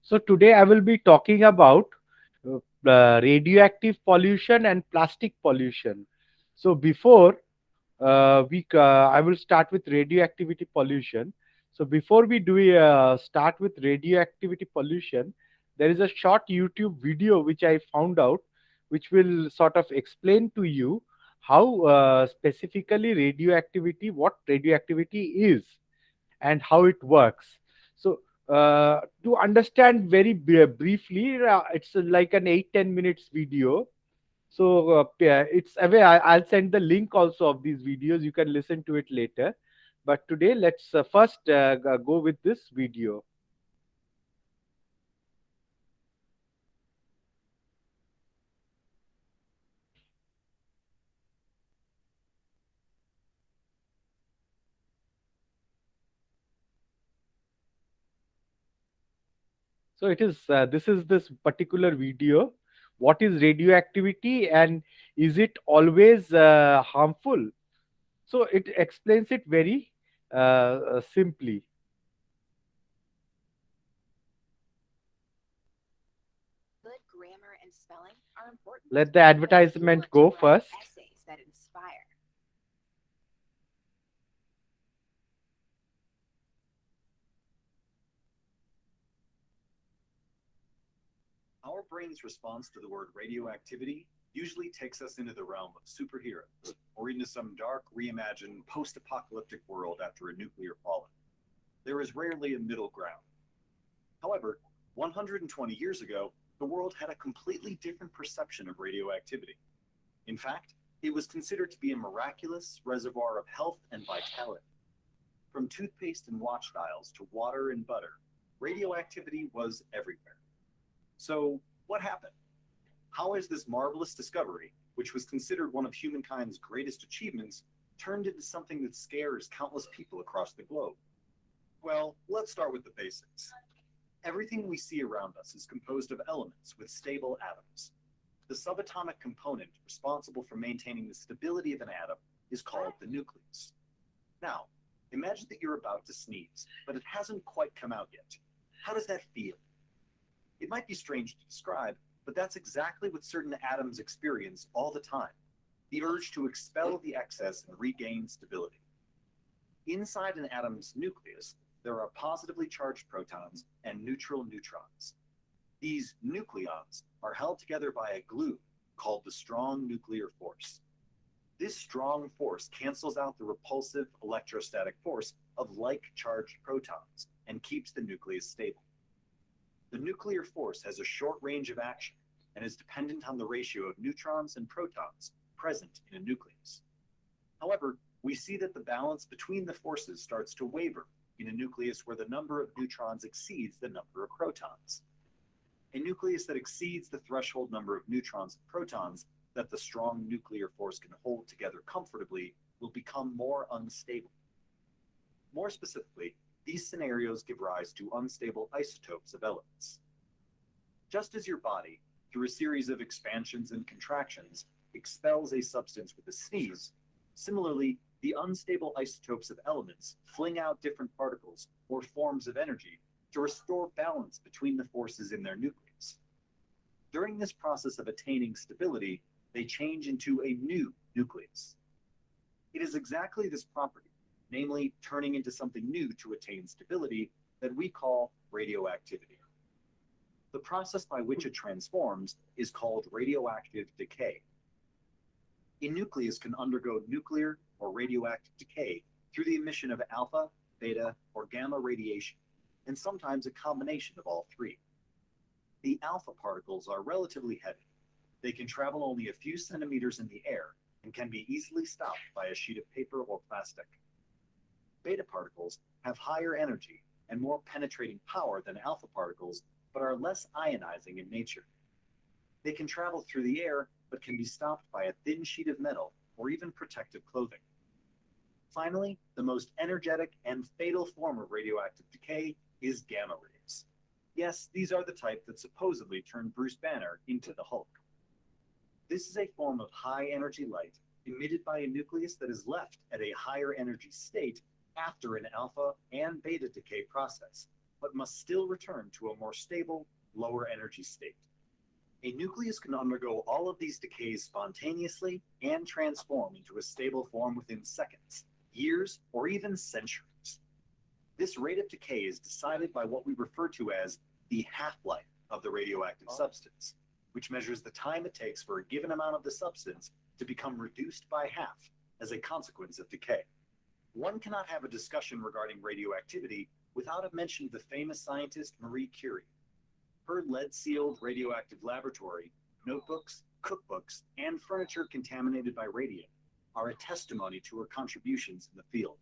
So today I will be talking about radioactive pollution and plastic pollution. So before I will start with radioactivity pollution. So before we do start with radioactivity pollution, there is a short YouTube video which I found out, which will sort of explain to you how specifically what radioactivity is and how it works. So, to understand very briefly, it's like an 8-10 minutes video. So, it's away. I'll send the link also of these videos. You can listen to it later. But today, let's first go with this video. So, it is this particular video. What is radioactivity and is it always harmful? So, it explains it very simply. Good grammar and spelling are important. Let the If you advertisement want to go write first. essays that inspire, Our brain's response to the word radioactivity usually takes us into the realm of superheroes, or into some dark, reimagined, post apocalyptic world after a nuclear fallout. There is rarely a middle ground. However, 120 years ago, the world had a completely different perception of radioactivity. In fact, it was considered to be a miraculous reservoir of health and vitality. From toothpaste and watch dials to water and butter, radioactivity was everywhere. So, what happened? How has this marvelous discovery, which was considered one of humankind's greatest achievements, turned into something that scares countless people across the globe? Well, let's start with the basics. Everything we see around us is composed of elements with stable atoms. The subatomic component responsible for maintaining the stability of an atom is called the nucleus. Now, imagine that you're about to sneeze, but it hasn't quite come out yet. How does that feel? It might be strange to describe, but that's exactly what certain atoms experience all the time: the urge to expel the excess and regain stability. Inside an atom's nucleus, there are positively charged protons and neutral neutrons. These nucleons are held together by a glue called the strong nuclear force. This strong force cancels out the repulsive electrostatic force of like charged protons and keeps the nucleus stable. The nuclear force has a short range of action and is dependent on the ratio of neutrons and protons present in a nucleus. However, we see that the balance between the forces starts to waver in a nucleus where the number of neutrons exceeds the number of protons. A nucleus that exceeds the threshold number of neutrons and protons that the strong nuclear force can hold together comfortably will become more unstable. More specifically, these scenarios give rise to unstable isotopes of elements. Just as your body, through a series of expansions and contractions, expels a substance with a sneeze, similarly, the unstable isotopes of elements fling out different particles or forms of energy to restore balance between the forces in their nucleus. During this process of attaining stability, they change into a new nucleus. It is exactly this property, namely turning into something new to attain stability, that we call radioactivity. The process by which it transforms is called radioactive decay. A nucleus can undergo nuclear or radioactive decay through the emission of alpha, beta, or gamma radiation, and sometimes a combination of all three. The alpha particles are relatively heavy. They can travel only a few centimeters in the air and can be easily stopped by a sheet of paper or plastic. Beta particles have higher energy and more penetrating power than alpha particles, but are less ionizing in nature. They can travel through the air, but can be stopped by a thin sheet of metal or even protective clothing. Finally, the most energetic and fatal form of radioactive decay is gamma rays. Yes, these are the type that supposedly turned Bruce Banner into the Hulk. This is a form of high energy light emitted by a nucleus that is left at a higher energy state after an alpha and beta decay process, but must still return to a more stable, lower energy state. A nucleus can undergo all of these decays spontaneously and transform into a stable form within seconds, years, or even centuries. This rate of decay is decided by what we refer to as the half-life of the radioactive substance, which measures the time it takes for a given amount of the substance to become reduced by half as a consequence of decay. One cannot have a discussion regarding radioactivity without a mention of the famous scientist Marie Curie. Her lead-sealed radioactive laboratory, notebooks, cookbooks, and furniture contaminated by radium are a testimony to her contributions in the field.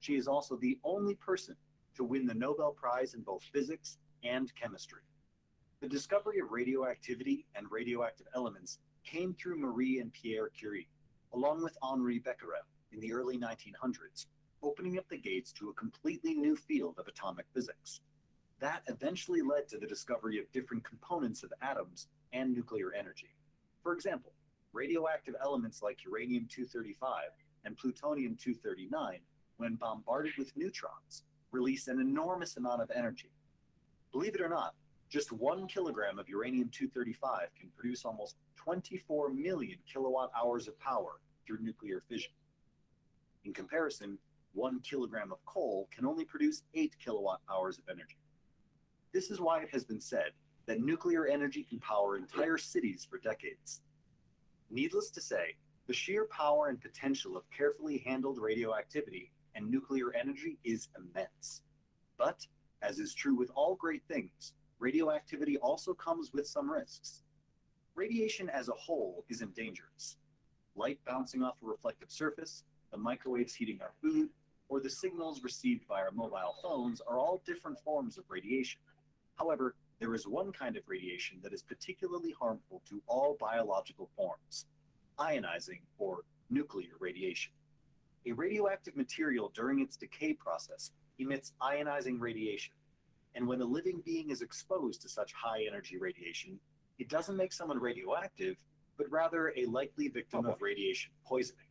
She is also the only person to win the Nobel Prize in both physics and chemistry. The discovery of radioactivity and radioactive elements came through Marie and Pierre Curie, along with Henri Becquerel in the early 1900s, opening up the gates to a completely new field of atomic physics. That eventually led to the discovery of different components of atoms and nuclear energy. For example, radioactive elements like uranium-235 and plutonium-239, when bombarded with neutrons, release an enormous amount of energy. Believe it or not, just 1 kilogram of uranium-235 can produce almost 24 million kilowatt hours of power through nuclear fission. In comparison, 1 kilogram of coal can only produce 8 kilowatt hours of energy. This is why it has been said that nuclear energy can power entire cities for decades. Needless to say, the sheer power and potential of carefully handled radioactivity and nuclear energy is immense. But, as is true with all great things, radioactivity also comes with some risks. Radiation as a whole isn't dangerous. Light bouncing off a reflective surface, the microwaves heating our food, or the signals received by our mobile phones are all different forms of radiation. However, there is one kind of radiation that is particularly harmful to all biological forms: ionizing or nuclear radiation. A radioactive material during its decay process emits ionizing radiation, and when a living being is exposed to such high energy radiation, it doesn't make someone radioactive, but rather a likely victim of radiation poisoning.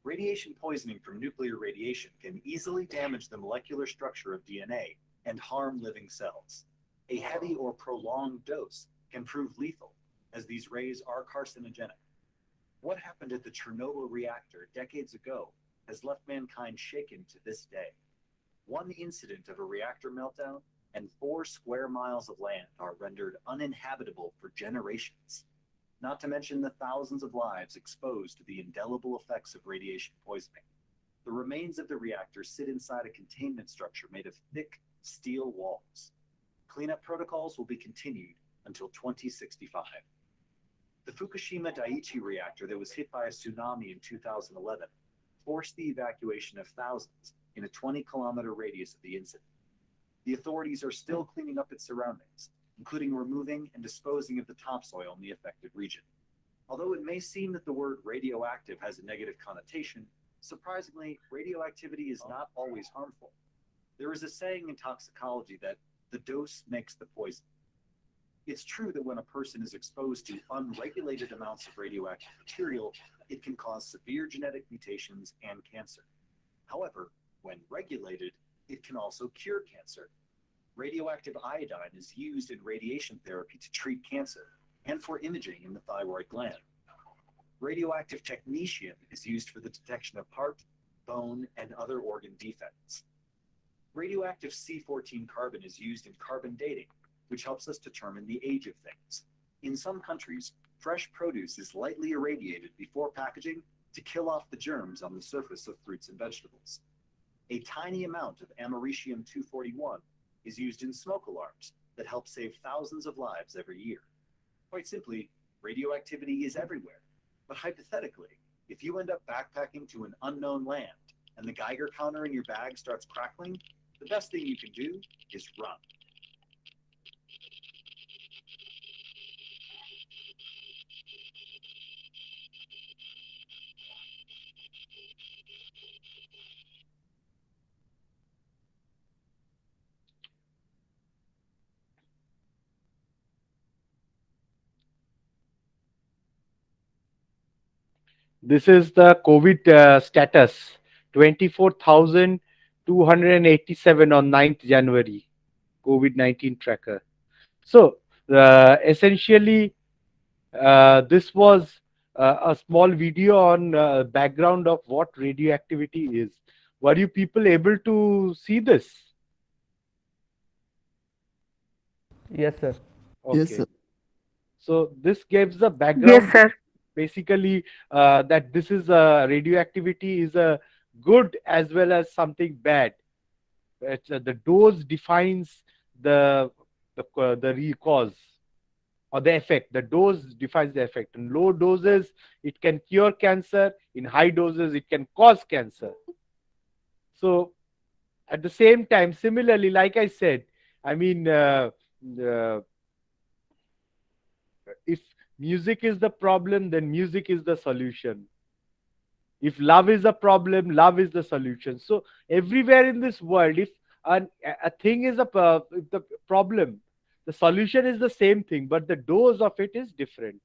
Radiation poisoning from nuclear radiation can easily damage the molecular structure of DNA and harm living cells. A heavy or prolonged dose can prove lethal, as these rays are carcinogenic. What happened at the Chernobyl reactor decades ago has left mankind shaken to this day. One incident of a reactor meltdown, and 4 square miles of land are rendered uninhabitable for generations, not to mention the thousands of lives exposed to the indelible effects of radiation poisoning. The remains of the reactor sit inside a containment structure made of thick steel walls. Cleanup protocols will be continued until 2065. The Fukushima Daiichi reactor that was hit by a tsunami in 2011 forced the evacuation of thousands in a 20-kilometer radius of the incident. The authorities are still cleaning up its surroundings, including removing and disposing of the topsoil in the affected region. Although it may seem that the word radioactive has a negative connotation, surprisingly, radioactivity is not always harmful. There is a saying in toxicology that the dose makes the poison. It's true that when a person is exposed to unregulated amounts of radioactive material, it can cause severe genetic mutations and cancer. However, when regulated, it can also cure cancer. Radioactive iodine is used in radiation therapy to treat cancer and for imaging in the thyroid gland. Radioactive technetium is used for the detection of heart, bone, and other organ defects. Radioactive C14 carbon is used in carbon dating, which helps us determine the age of things. In some countries, fresh produce is lightly irradiated before packaging to kill off the germs on the surface of fruits and vegetables. A tiny amount of americium-241 is used in smoke alarms that help save thousands of lives every year. Quite simply, radioactivity is everywhere. But hypothetically, if you end up backpacking to an unknown land and the Geiger counter in your bag starts crackling, the best thing you can do is run. This is the COVID status. 24,000 287 on 9th January, COVID-19 tracker. So essentially, this was a small video on background of what radioactivity is. Were you people able to see this? Yes, sir. Yes, Okay. sir. So this gives the Yes, background, sir. basically, that this is radioactivity is a good as well as something bad. The dose defines the cause or the effect. The dose defines the effect. In low doses, it can cure cancer. In high doses, it can cause cancer. So at the same time, similarly, like I said, I mean, uh, if music is the problem, then music is the solution. If love is a problem, love is the solution. So everywhere in this world, if a thing is if the problem, the solution is the same thing, but the dose of it is different.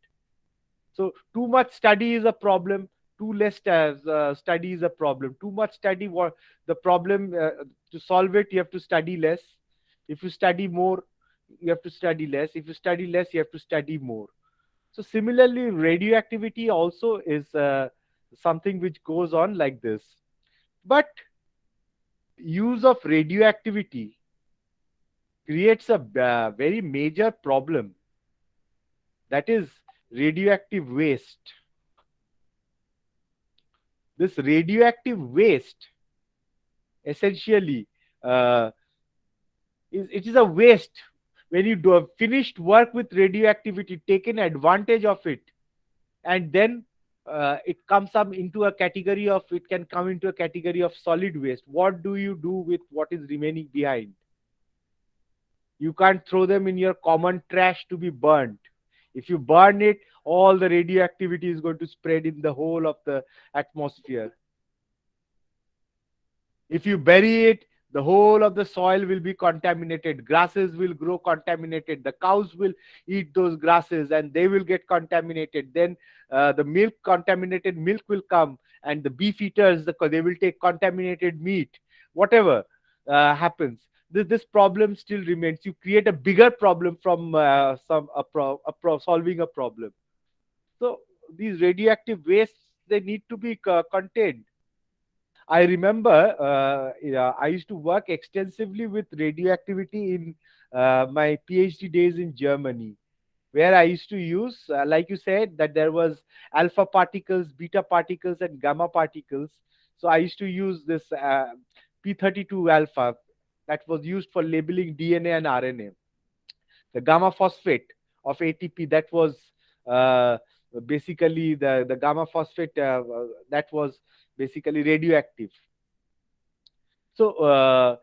So too much study is a problem. Too less study is a problem. Too much study, what the problem, to solve it, you have to study less. If you study more, you have to study less. If you study less, you have to study more. So similarly, radioactivity also is something which goes on like this. But use of radioactivity creates a very major problem, that is radioactive waste. This radioactive waste essentially, uh, it is a waste. When you do a finished work with radioactivity, taken advantage of it, and then it comes up into a category of, it can come into a category of solid waste. What do you do with what is remaining behind? You can't throw them in your common trash to be burnt. If you burn it, all the radioactivity is going to spread in the whole of the atmosphere. If you bury it, the whole of the soil will be contaminated. Grasses will grow contaminated. The cows will eat those grasses and they will get contaminated. Then the milk, contaminated milk will come, and the beef eaters, they will take contaminated meat. Whatever happens, this problem still remains. You create a bigger problem from solving a problem. So these radioactive wastes, they need to be contained. I remember, yeah, I used to work extensively with radioactivity in my PhD days in Germany, where I used to use, like you said, that there was alpha particles, beta particles, and gamma particles. So I used to use this P32 alpha that was used for labeling DNA and RNA. The gamma phosphate of ATP, that was uh, basically the gamma phosphate that was basically radioactive. So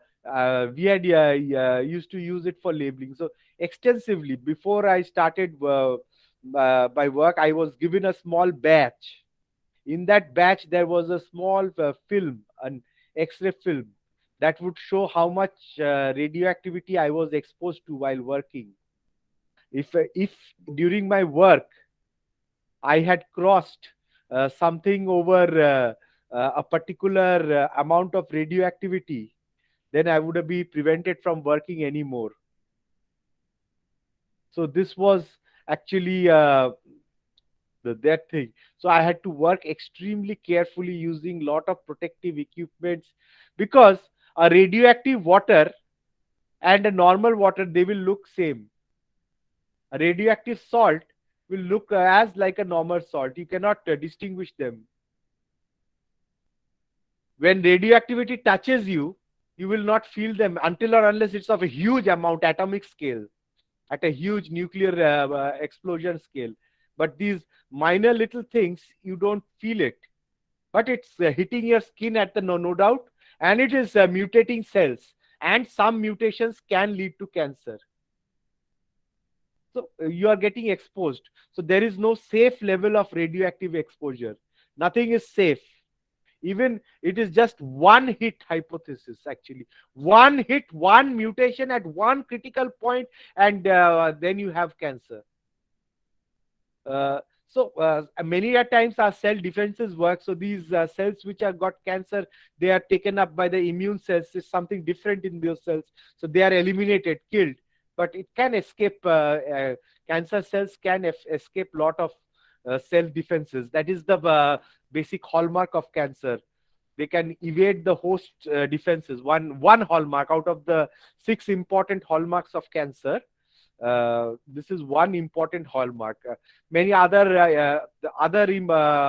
we had used to use it for labeling. So extensively, before I started my work, I was given a small batch. In that batch, there was a small film, an X-ray film, that would show how much radioactivity I was exposed to while working. If during my work I had crossed something over a particular amount of radioactivity, then I would have been prevented from working anymore. So this was actually that thing. So I had to work extremely carefully using lot of protective equipments, because a radioactive water and a normal water, they will look same. A radioactive salt will look as like a normal salt. You cannot distinguish them. When radioactivity touches you, you will not feel them until or unless it's of a huge amount, atomic scale, at a huge nuclear explosion scale. But these minor little things, you don't feel it. But it's hitting your skin at the no doubt, and it is mutating cells. And some mutations can lead to cancer. So you are getting exposed. So there is no safe level of radioactive exposure. Nothing is safe. Even it is just one hit hypothesis, actually. One hit, one mutation at one critical point, and then you have cancer. Uh, So many a times our cell defenses work. So these cells which have got cancer, they are taken up by the immune cells. There's something different in those cells, so they are eliminated, killed. But it can escape. Cancer cells can escape lot of self defenses. That is the basic hallmark of cancer. They can evade the host defenses. One hallmark out of the 6 important hallmarks of cancer. This is one important hallmark. Many other the other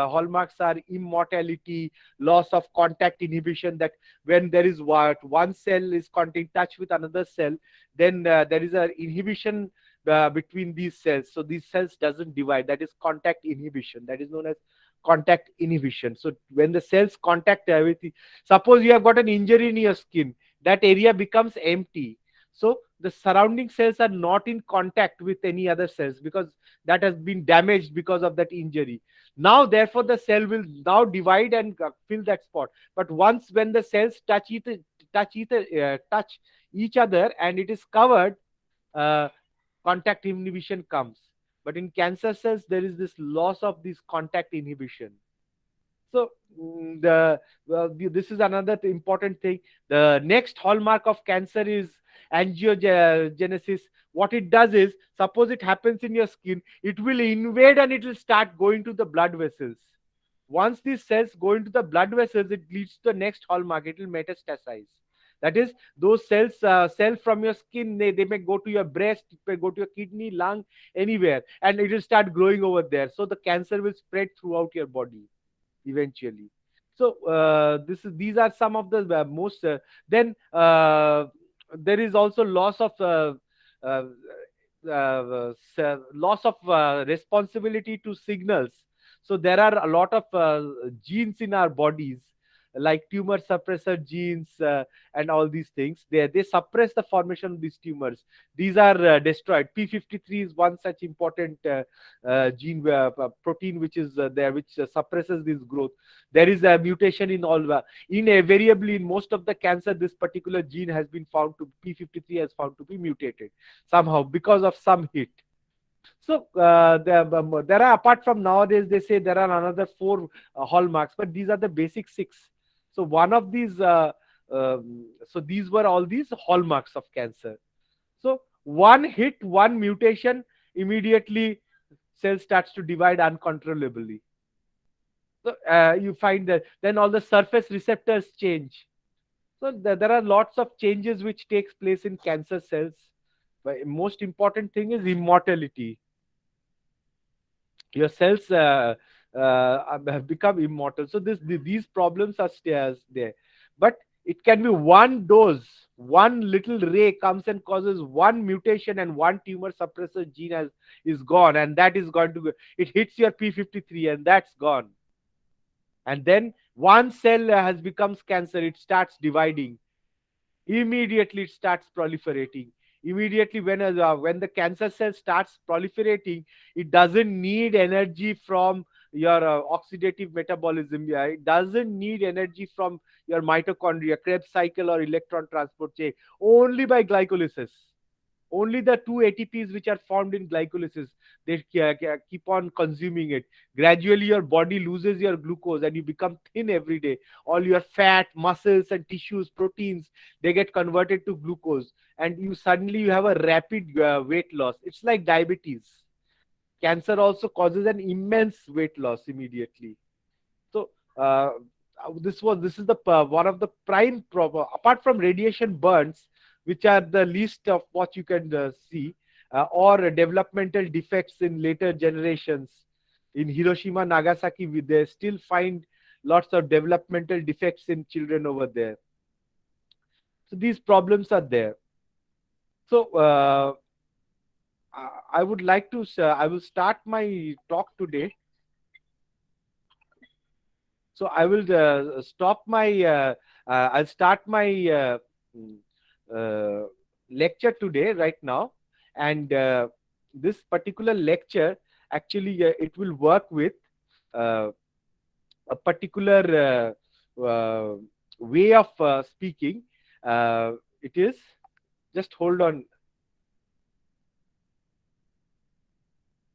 hallmarks are immortality, loss of contact inhibition. That when there is one cell is in touch with another cell, then there is an inhibition between these cells. So these cells doesn't divide. That is contact inhibition. That is known as contact inhibition. So when the cells contact everything, suppose you have got an injury in your skin, that area becomes empty. So the surrounding cells are not in contact with any other cells because that has been damaged because of that injury. Now, therefore, the cell will now divide and fill that spot. But once when the cells touch each other and it is covered, uh, contact inhibition comes. But in cancer cells, there is this loss of this contact inhibition. So this is another important thing. The next hallmark of cancer is angiogenesis. What it does is, suppose it happens in your skin, it will invade and it will start going to the blood vessels. Once these cells go into the blood vessels, it leads to the next hallmark. It will metastasize. That is, those cells from your skin, they may go to your breast, it may go to your kidney, lung, anywhere, and it will start growing over there. So the cancer will spread throughout your body eventually. So these are some of the most. Then there is also loss of uh, loss of responsibility to signals. So there are a lot of genes in our bodies, like tumor suppressor genes and all these things. They suppress the formation of these tumors. These are destroyed. P53 is one such important gene protein which is there, which suppresses this growth. There is a mutation in all invariably in most of the cancer. This particular gene has been found to P53 has found to be mutated somehow because of some hit. So there are, apart from nowadays, they say there are another 4 hallmarks, but these are the basic 6. So one of these, so these were all these hallmarks of cancer. So one hit, one mutation, immediately cell starts to divide uncontrollably. So you find that then all the surface receptors change. So there are lots of changes which takes place in cancer cells. But most important thing is immortality. Your cells have become immortal. So these problems are there, but it can be one dose, one little ray comes and causes one mutation, and one tumor suppressor gene is gone, and that is going to go. It hits your P53 and that's gone. And then one cell has becomes cancer. It starts dividing. Immediately it starts proliferating. Immediately when the cancer cell starts proliferating, it doesn't need energy from your oxidative metabolism. Yeah, it doesn't need energy from your mitochondria, Krebs cycle, or electron transport chain. Only by glycolysis. Only the 2 ATPs which are formed in glycolysis, they keep on consuming it. Gradually your body loses your glucose and you become thin every day. All your fat, muscles and tissues, proteins, they get converted to glucose, and you have a rapid weight loss. It's like diabetes. Cancer also causes an immense weight loss immediately. So this is the one of the prime problem. Apart from radiation burns, which are the least of what you can see, or developmental defects in later generations. In Hiroshima, Nagasaki, they still find lots of developmental defects in children over there. So these problems are there. So I would like to, I will start my talk today. So I will I'll start my lecture today right now, and this particular lecture actually it will work with a particular way of speaking. It is, just hold on.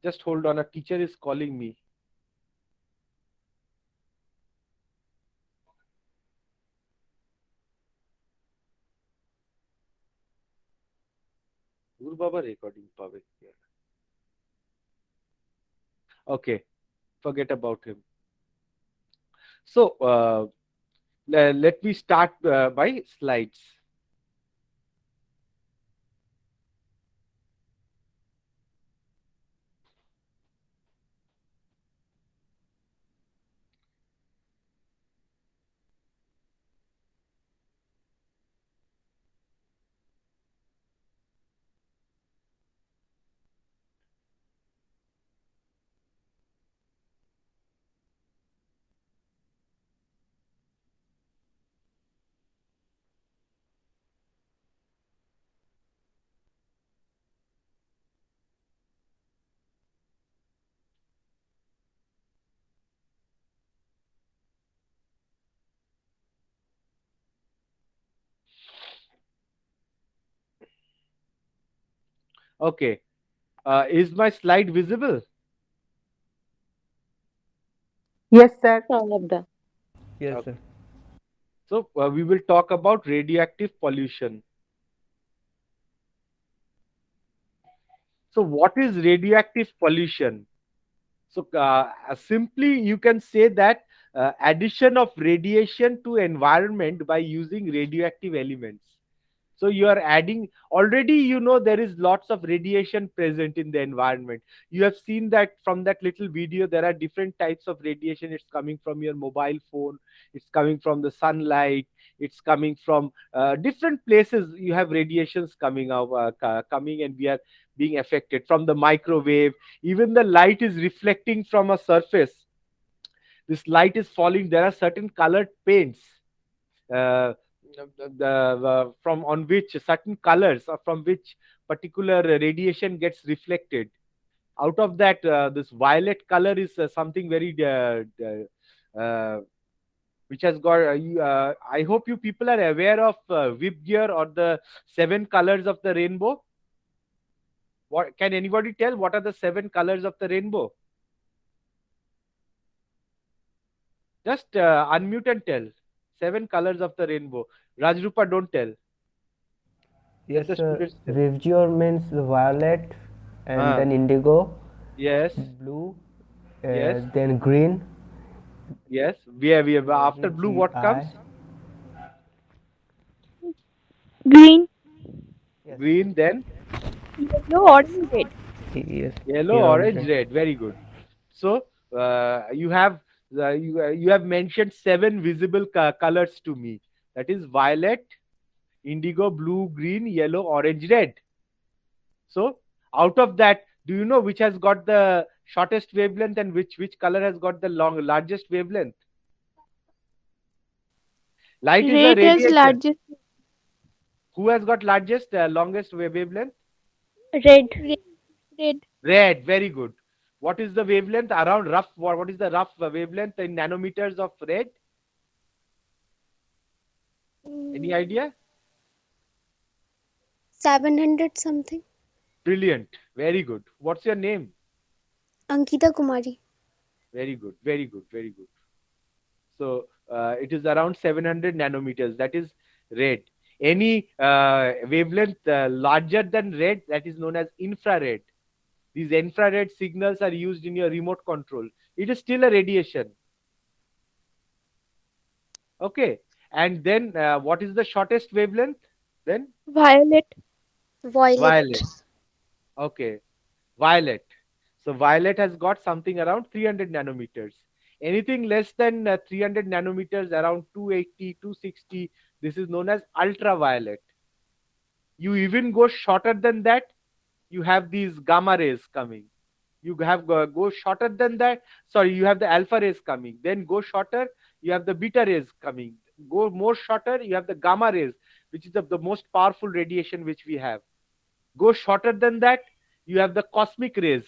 Just hold on, a teacher is calling me. Guru Baba recording পাবে কি আর? Okay, forget about him. So let me start by slides. Okay, is my slide visible? Yes, sir. Shabda. Yes, Okay. sir. So we will talk about radioactive pollution. So what is radioactive pollution? So simply you can say that addition of radiation to environment by using radioactive elements. So you are adding, already you know there is lots of radiation present in the environment. You have seen that from that little video, there are different types of radiation. It's coming from your mobile phone, it's coming from the sunlight, it's coming from different places. You have radiations coming out, coming, and we are being affected from the microwave. Even the light is reflecting from a surface. This light is falling. There are certain colored paints. Uh, from on which certain colors or from which particular radiation gets reflected. Out of that, this violet color is something very which has got I hope you people are aware of whip gear or the seven colors of the rainbow. What can anybody tell? What are the seven colors of the rainbow? Just unmute and tell. Seven colors of the rainbow. Rajrupa, don't tell. Yes, Let the sir. students tell. Vivjor means violet, and Ah, then indigo, yes, blue, yes, then green, yes. We have after blue, what comes? VGI. Green, Yes, Green, then yellow, orange, red. yes, yellow, yellow, orange, red. red. Very good. So you have mentioned seven visible colors to me. That is violet, indigo, blue, green, yellow, orange, red. So out of that, do you know which has got the shortest wavelength and which color has got the largest wavelength? Light is a Red has radiation. largest. Who has got largest longest wavelength? Red. Red. Red. Very good. What is the wavelength around rough? What is the rough wavelength in nanometers of red? Any idea? 700 something. Brilliant. Very good. What's your name? Ankita Kumari. Very good. Very good. Very good. So it is around 700 nanometers. That is red. Any wavelength larger than red, that is known as infrared. These infrared signals are used in your remote control. It is still a radiation. Okay. And then what is the shortest wavelength? Then Violet. Violet. violet. Okay. Violet. So violet has got something around 300 nanometers. Anything less than 300 nanometers, around 280, 260, this is known as ultraviolet. You even go shorter than that, you have these gamma rays coming. You have go shorter than that. Sorry, you have the alpha rays coming. Then go shorter, you have the beta rays coming. Go more shorter, you have the gamma rays, which is the most powerful radiation which we have. Go shorter than that, you have the cosmic rays.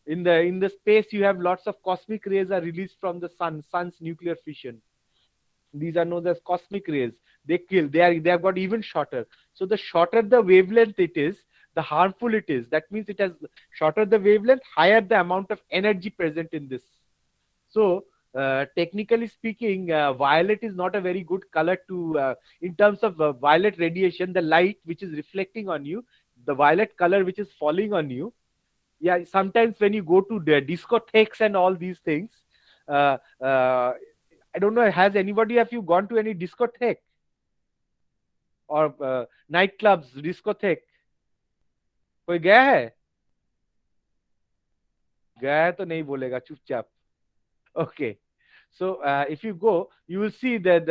In the space, you have lots of cosmic rays are released from the sun's nuclear fission. These are known as cosmic rays. They kill. They have got even shorter. So the shorter the wavelength it is, the harmful it is. That means it has shorter the wavelength, higher the amount of energy present in this. So technically speaking, violet is not a very good color to, in terms of violet radiation, the light which is reflecting on you, the violet color which is falling on you. Yeah, sometimes when you go to the discotheques and all these things, I don't know, has anybody have you gone to any discotheque or nightclubs, discotheque? कोई गया है? गया है तो नहीं बोलेगा, चुपचाप. Okay. So if you go, you will see that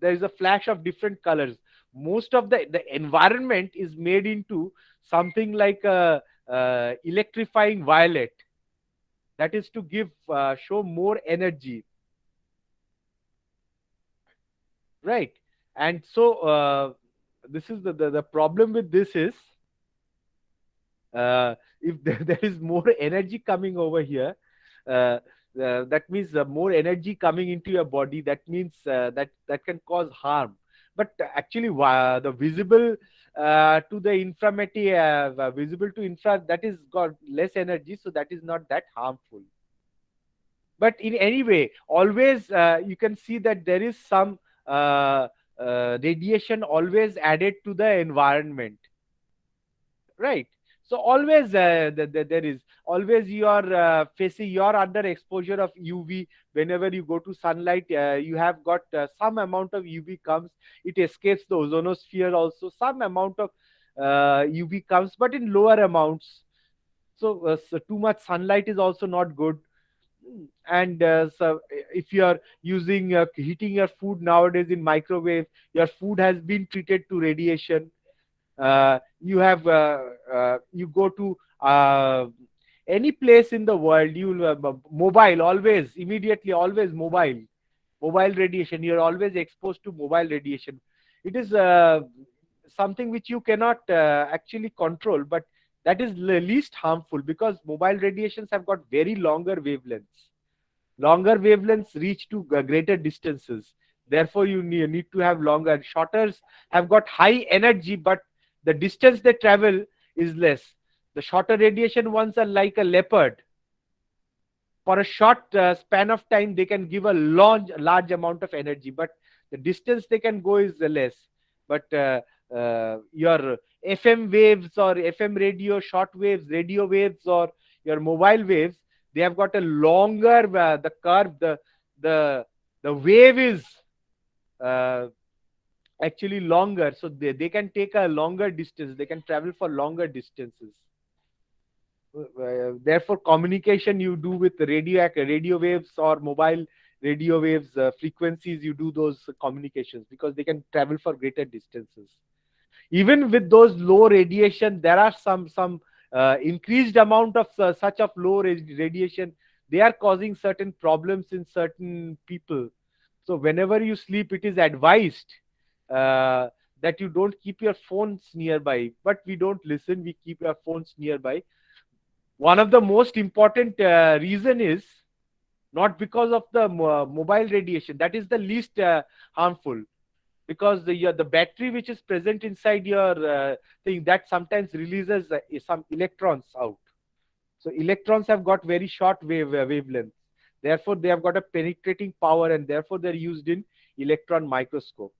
there is a flash of different colors. Most of the environment is made into something like a, electrifying violet. That is to give show more energy, right? And so this is the problem with this is if there is more energy coming over here. That means more energy coming into your body. That means that can cause harm. But actually, the visible to the inframetti, visible to infra, that is got less energy, so that is not that harmful. But in any way, always you can see that there is some radiation always added to the environment, right? So always there is always you are facing, you are under exposure of UV. Whenever you go to sunlight, you have got some amount of UV comes. It escapes the ozonosphere also. Some amount of UV comes, but in lower amounts. So too much sunlight is also not good. And so if you are using heating your food nowadays in microwave, your food has been treated to radiation. You have you go to any place in the world, you will mobile, always immediately, always mobile radiation. You're always exposed to mobile radiation. It is something which you cannot actually control, but that is least harmful, because mobile radiations have got very longer wavelengths. Longer wavelengths reach to greater distances. Therefore, you need to have longer. Shorters have got high energy, but the distance they travel is less. The shorter radiation ones are like a leopard. For a short span of time, they can give a large amount of energy, but the distance they can go is less. But your FM waves or FM radio, short waves, radio waves, or your mobile waves, they have got a longer the curve, the wave is actually longer, so they can take a longer distance, they can travel for longer distances. Therefore, communication you do with radio waves or mobile radio waves frequencies, you do those communications because they can travel for greater distances. Even with those low radiation, there are some increased amount of such of low radiation. They are causing certain problems in certain people. So whenever you sleep, it is advised that you don't keep your phones nearby. But we don't listen, we keep our phones nearby. One of the most important reason is not because of the mobile radiation. That is the least harmful, because the battery which is present inside your thing, that sometimes releases some electrons out. So electrons have got very short wavelength. Therefore, they have got a penetrating power, and therefore they're used in electron microscope.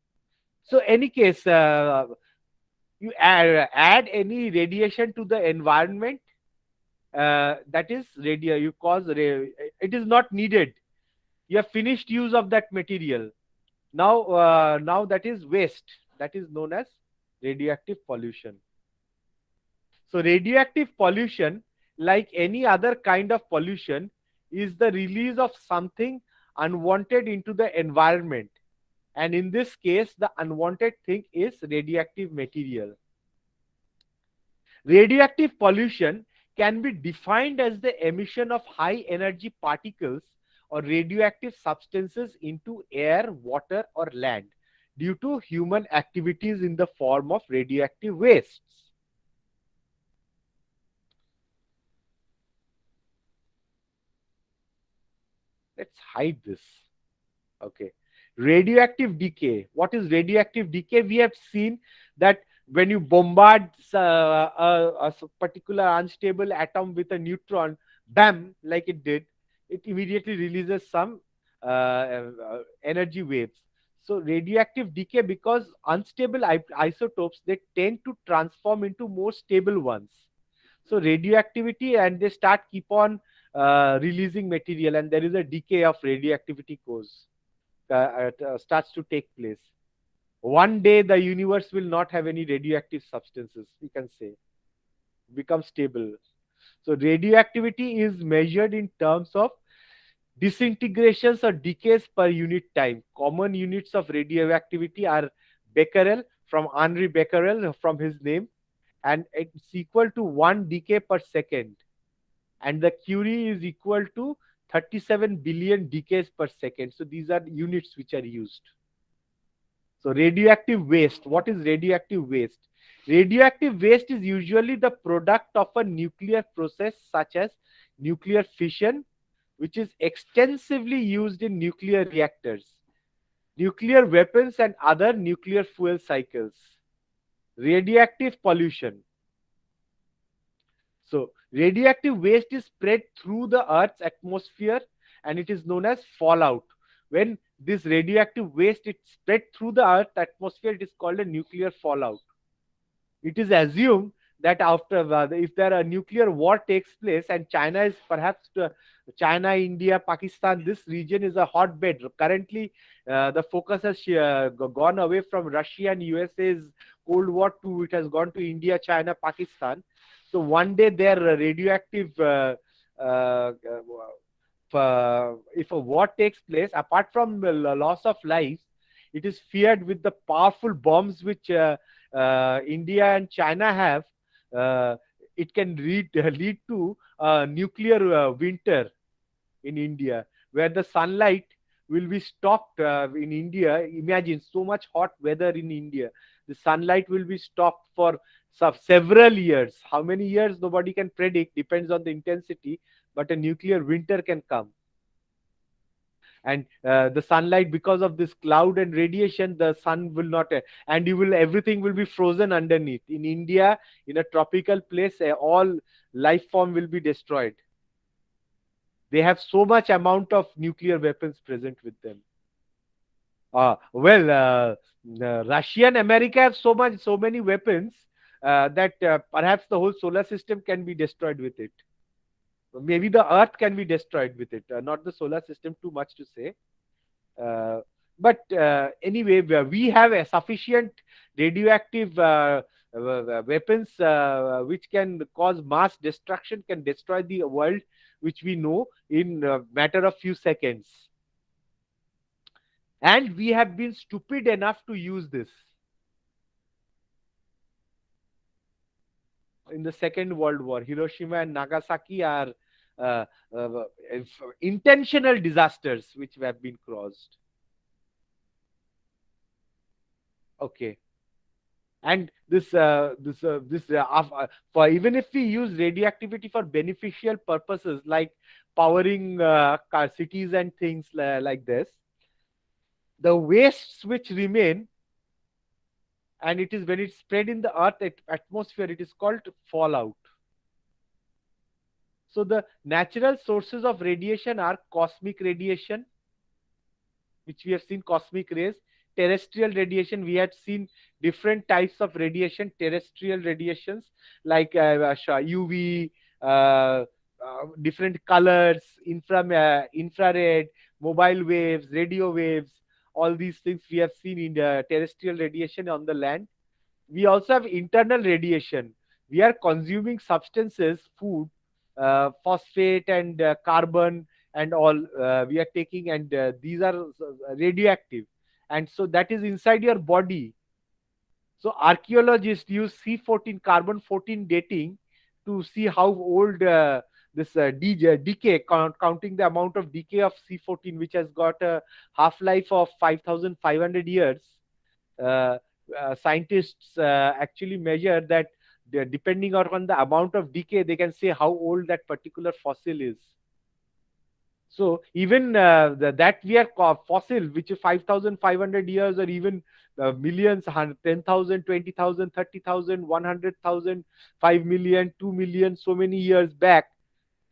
So any case, you add any radiation to the environment, that is radio, you cause it is not needed. You have finished use of that material. Now that is waste. That is known as radioactive pollution. So radioactive pollution, like any other kind of pollution, is the release of something unwanted into the environment. And in this case, the unwanted thing is radioactive material. Radioactive pollution can be defined as the emission of high energy particles or radioactive substances into air, water, or land due to human activities in the form of radioactive wastes. Let's hide this. Okay. Radioactive decay. What is radioactive decay? We have seen that when you bombard particular unstable atom with a neutron, bam, like it did, it immediately releases some energy waves. So radioactive decay, because unstable isotopes, they tend to transform into more stable ones. So radioactivity, and they start keep on releasing material, and there is a decay of radioactivity cores starts to take place. One day the universe will not have any radioactive substances, we can say, become stable. So radioactivity is measured in terms of disintegrations or decays per unit time. Common units of radioactivity are becquerel, from Henri Becquerel, from his name, and it's equal to 1 decay per second. And the Curie is equal to 37 billion decays per second. So these are units which are used. So radioactive waste. What is radioactive waste? Radioactive waste is usually the product of a nuclear process such as nuclear fission, which is extensively used in nuclear reactors, nuclear weapons, and other nuclear fuel cycles. Radioactive pollution. So radioactive waste is spread through the Earth's atmosphere, and it is known as fallout. When this radioactive waste is spread through the Earth's atmosphere, it is called a nuclear fallout. It is assumed that after if there a nuclear war takes place, and China is perhaps China, India, Pakistan, this region is a hotbed. Currently, the focus has gone away from Russia and USA's Cold War to it has gone to India, China, Pakistan. So one day their radioactive, if a war takes place, apart from the loss of lives, it is feared with the powerful bombs which India and China have. It can lead to nuclear winter in India, where the sunlight will be stopped in India. Imagine so much hot weather in India. The sunlight will be stopped for several years. How many years nobody can predict, depends on the intensity, but a nuclear winter can come. And the sunlight, because of this cloud and radiation, the sun will not, and everything will be frozen underneath. In India, in a tropical place, all life form will be destroyed. They have so much amount of nuclear weapons present with them. Russia and America have so many weapons that perhaps the whole solar system can be destroyed with it. Maybe the Earth can be destroyed with it, not the solar system, too much to say. But anyway, we have a sufficient radioactive weapons which can cause mass destruction, can destroy the world, which we know in a matter of few seconds. And we have been stupid enough to use this. In the Second World War, Hiroshima and Nagasaki are intentional disasters which have been caused. Okay. And for even if we use radioactivity for beneficial purposes like powering cities and things like this, the wastes which remain, and it is when it's spread in the Earth atmosphere, it is called fallout. So the natural sources of radiation are cosmic radiation, which we have seen, cosmic rays. Terrestrial radiation, we had seen different types of radiation, terrestrial radiations like UV, different colors, infrared, mobile waves, radio waves, all these things we have seen in the terrestrial radiation on the land. We also have internal radiation. We are consuming substances, food, phosphate and carbon and all we are taking, and these are radioactive, and so that is inside your body. So archaeologists use C14, carbon 14 dating to see how old this decay, counting the amount of decay of C14, which has got a half-life of 5,500 years. Scientists actually measure that depending on the amount of decay, they can say how old that particular fossil is. So even that we are fossil, which is 5,500 years, or even millions, 10,000, 20,000, 30,000, 100,000, 5 million, 2 million, so many years back.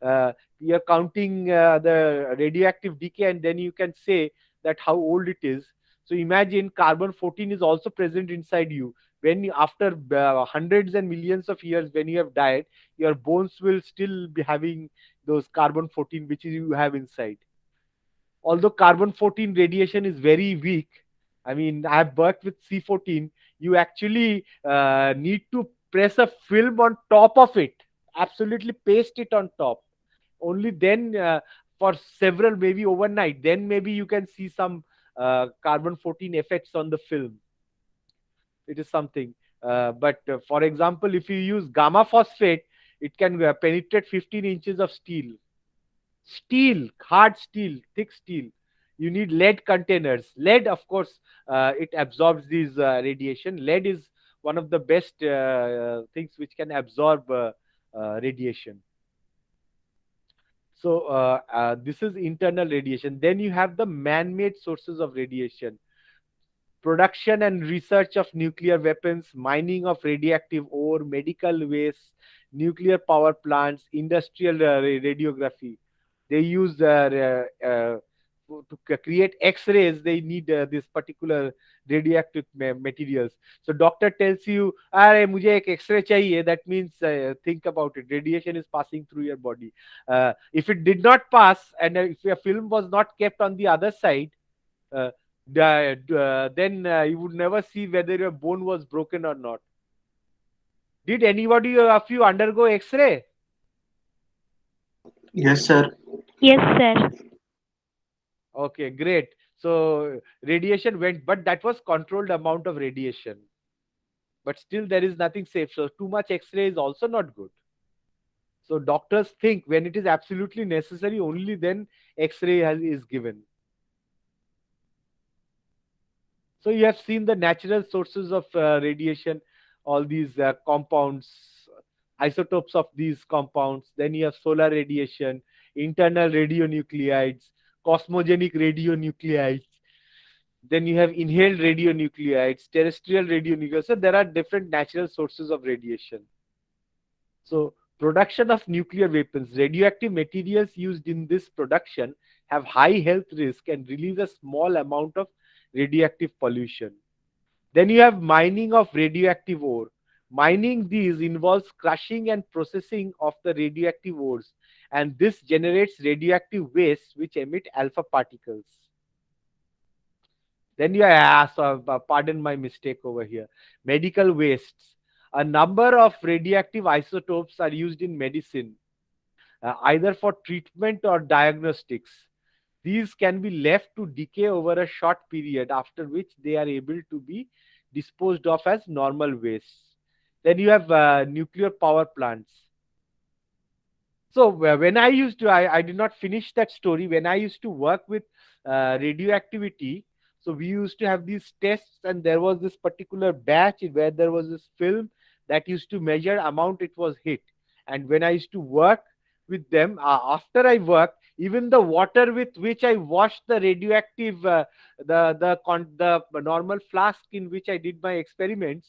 We are counting the radioactive decay, and then you can say that how old it is. So imagine carbon 14 is also present inside you. When you, after hundreds and millions of years, when you have died, your bones will still be having those carbon 14 which you have inside. Although carbon 14 radiation is very weak, I mean, I've worked with C14. You actually need to press a film on top of it, absolutely paste it on top. Only then, for several, maybe overnight, then maybe you can see some carbon 14 effects on the film. It is something. But for example, if you use gamma phosphate, it can penetrate 15 inches of steel. Steel, hard steel, thick steel. You need lead containers. Lead, of course, it absorbs these radiation. Lead is one of the best things which can absorb radiation. So this is internal radiation. Then you have the man-made sources of radiation: production and research of nuclear weapons, mining of radioactive ore, medical waste, nuclear power plants, industrial radiography. They use to create X-rays. They need this particular radioactive materials. So doctor tells you, "अरे मुझे एक X-ray चाहिए." That means think about it. Radiation is passing through your body. If it did not pass, and if your film was not kept on the other side, uh, then you would never see whether your bone was broken or not. Did anybody of you undergo X-ray? Yes, sir. Yes, sir. Okay, great. So radiation went, but that was controlled amount of radiation. But still, there is nothing safe. So too much X-ray is also not good. So doctors think when it is absolutely necessary, only then X-ray is given. So you have seen the natural sources of radiation, all these compounds, isotopes of these compounds. Then you have solar radiation, internal radionuclides, cosmogenic radionuclides. Then you have inhaled radionuclides, terrestrial radionuclides. So there are different natural sources of radiation. So production of nuclear weapons, radioactive materials used in this production have high health risk and release a small amount of radioactive pollution. Then you have mining of radioactive ore. Mining these involves crushing and processing of the radioactive ores, and this generates radioactive waste which emit alpha particles. Then you ask, pardon my mistake over here, medical wastes. A number of radioactive isotopes are used in medicine, either for treatment or diagnostics. These can be left to decay over a short period, after which they are able to be disposed of as normal waste. Then you have nuclear power plants. So when I used to, I did not finish that story. When I used to work with radioactivity, so we used to have these tests, and there was this particular batch where there was this film that used to measure amount it was hit. And when I used to work with them, after I worked, even the water with which I washed the radioactive, the normal flask in which I did my experiments,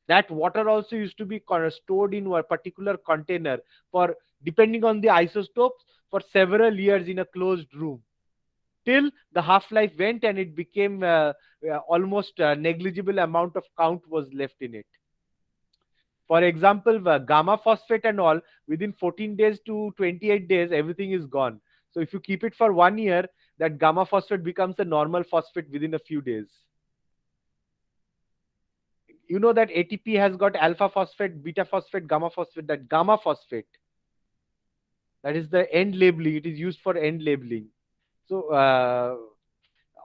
that water also used to be stored in a particular container for, depending on the isotopes, for several years in a closed room, till the half life went and it became almost a negligible amount of count was left in it. For example, gamma phosphate and all, within 14 days to 28 days, everything is gone. So if you keep it for 1 year, that gamma phosphate becomes a normal phosphate within a few days. You know that ATP has got alpha phosphate, beta phosphate, gamma phosphate. That gamma phosphate, that is the end labeling. It is used for end labeling. So,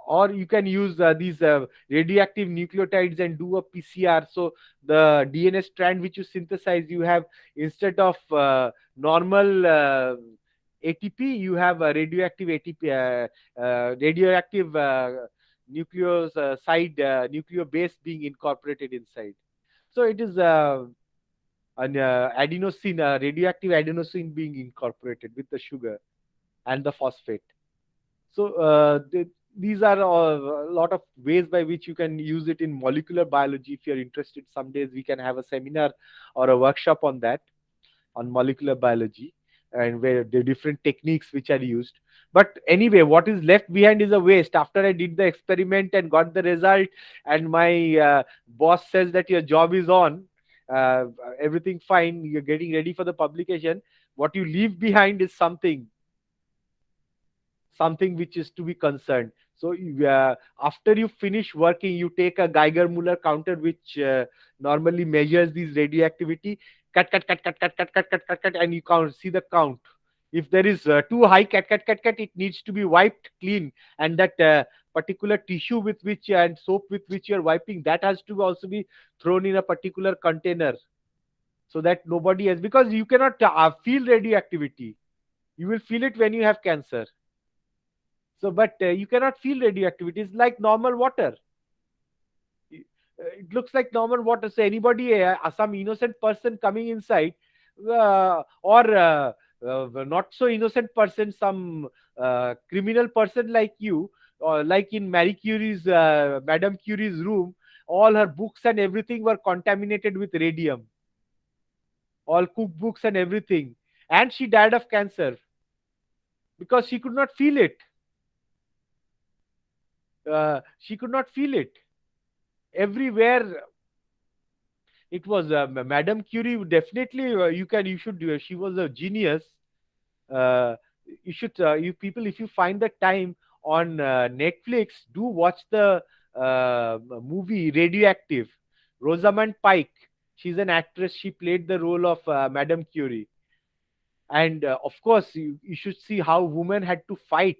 or you can use these radioactive nucleotides and do a PCR. So the DNA strand which you synthesize, you have, instead of normal ATP, you have a radioactive ATP, radioactive nucleoside, nucleobase being incorporated inside. So it is an adenosine, radioactive adenosine being incorporated with the sugar. and the phosphate. So these are a lot of ways by which you can use it in molecular biology. If you're interested, some days we can have a seminar or a workshop on that, on molecular biology, and where the different techniques which are used. But anyway, what is left behind is a waste. After I did the experiment and got the result, and my boss says that your job is on, uh, everything fine, you're getting ready for the publication, what you leave behind is something which is to be concerned. So after you finish working, you take a Geiger-Muller counter which normally measures these radioactivity. Cut, and you count. See the count. If there is too high, cut, it needs to be wiped clean, and that particular tissue with which and soap with which you are wiping, that has to also be thrown in a particular container, so that nobody has, because you cannot feel radioactivity. You will feel it when you have cancer. So, but you cannot feel radioactivity. It's like normal water. It looks like normal water. So anybody, some innocent person coming inside, or not so innocent person, some criminal person like you, or like in Madame Curie's room, all her books and everything were contaminated with radium, all cookbooks and everything, and she died of cancer because she could not feel it. She could not feel it. Everywhere it was Madame Curie. Definitely, you should do. She was a genius. Uh, you should, you people, if you find the time on Netflix, do watch the movie Radioactive. Rosamund Pike. She's an actress. She played the role of Madame Curie. And of course, you should see how women had to fight.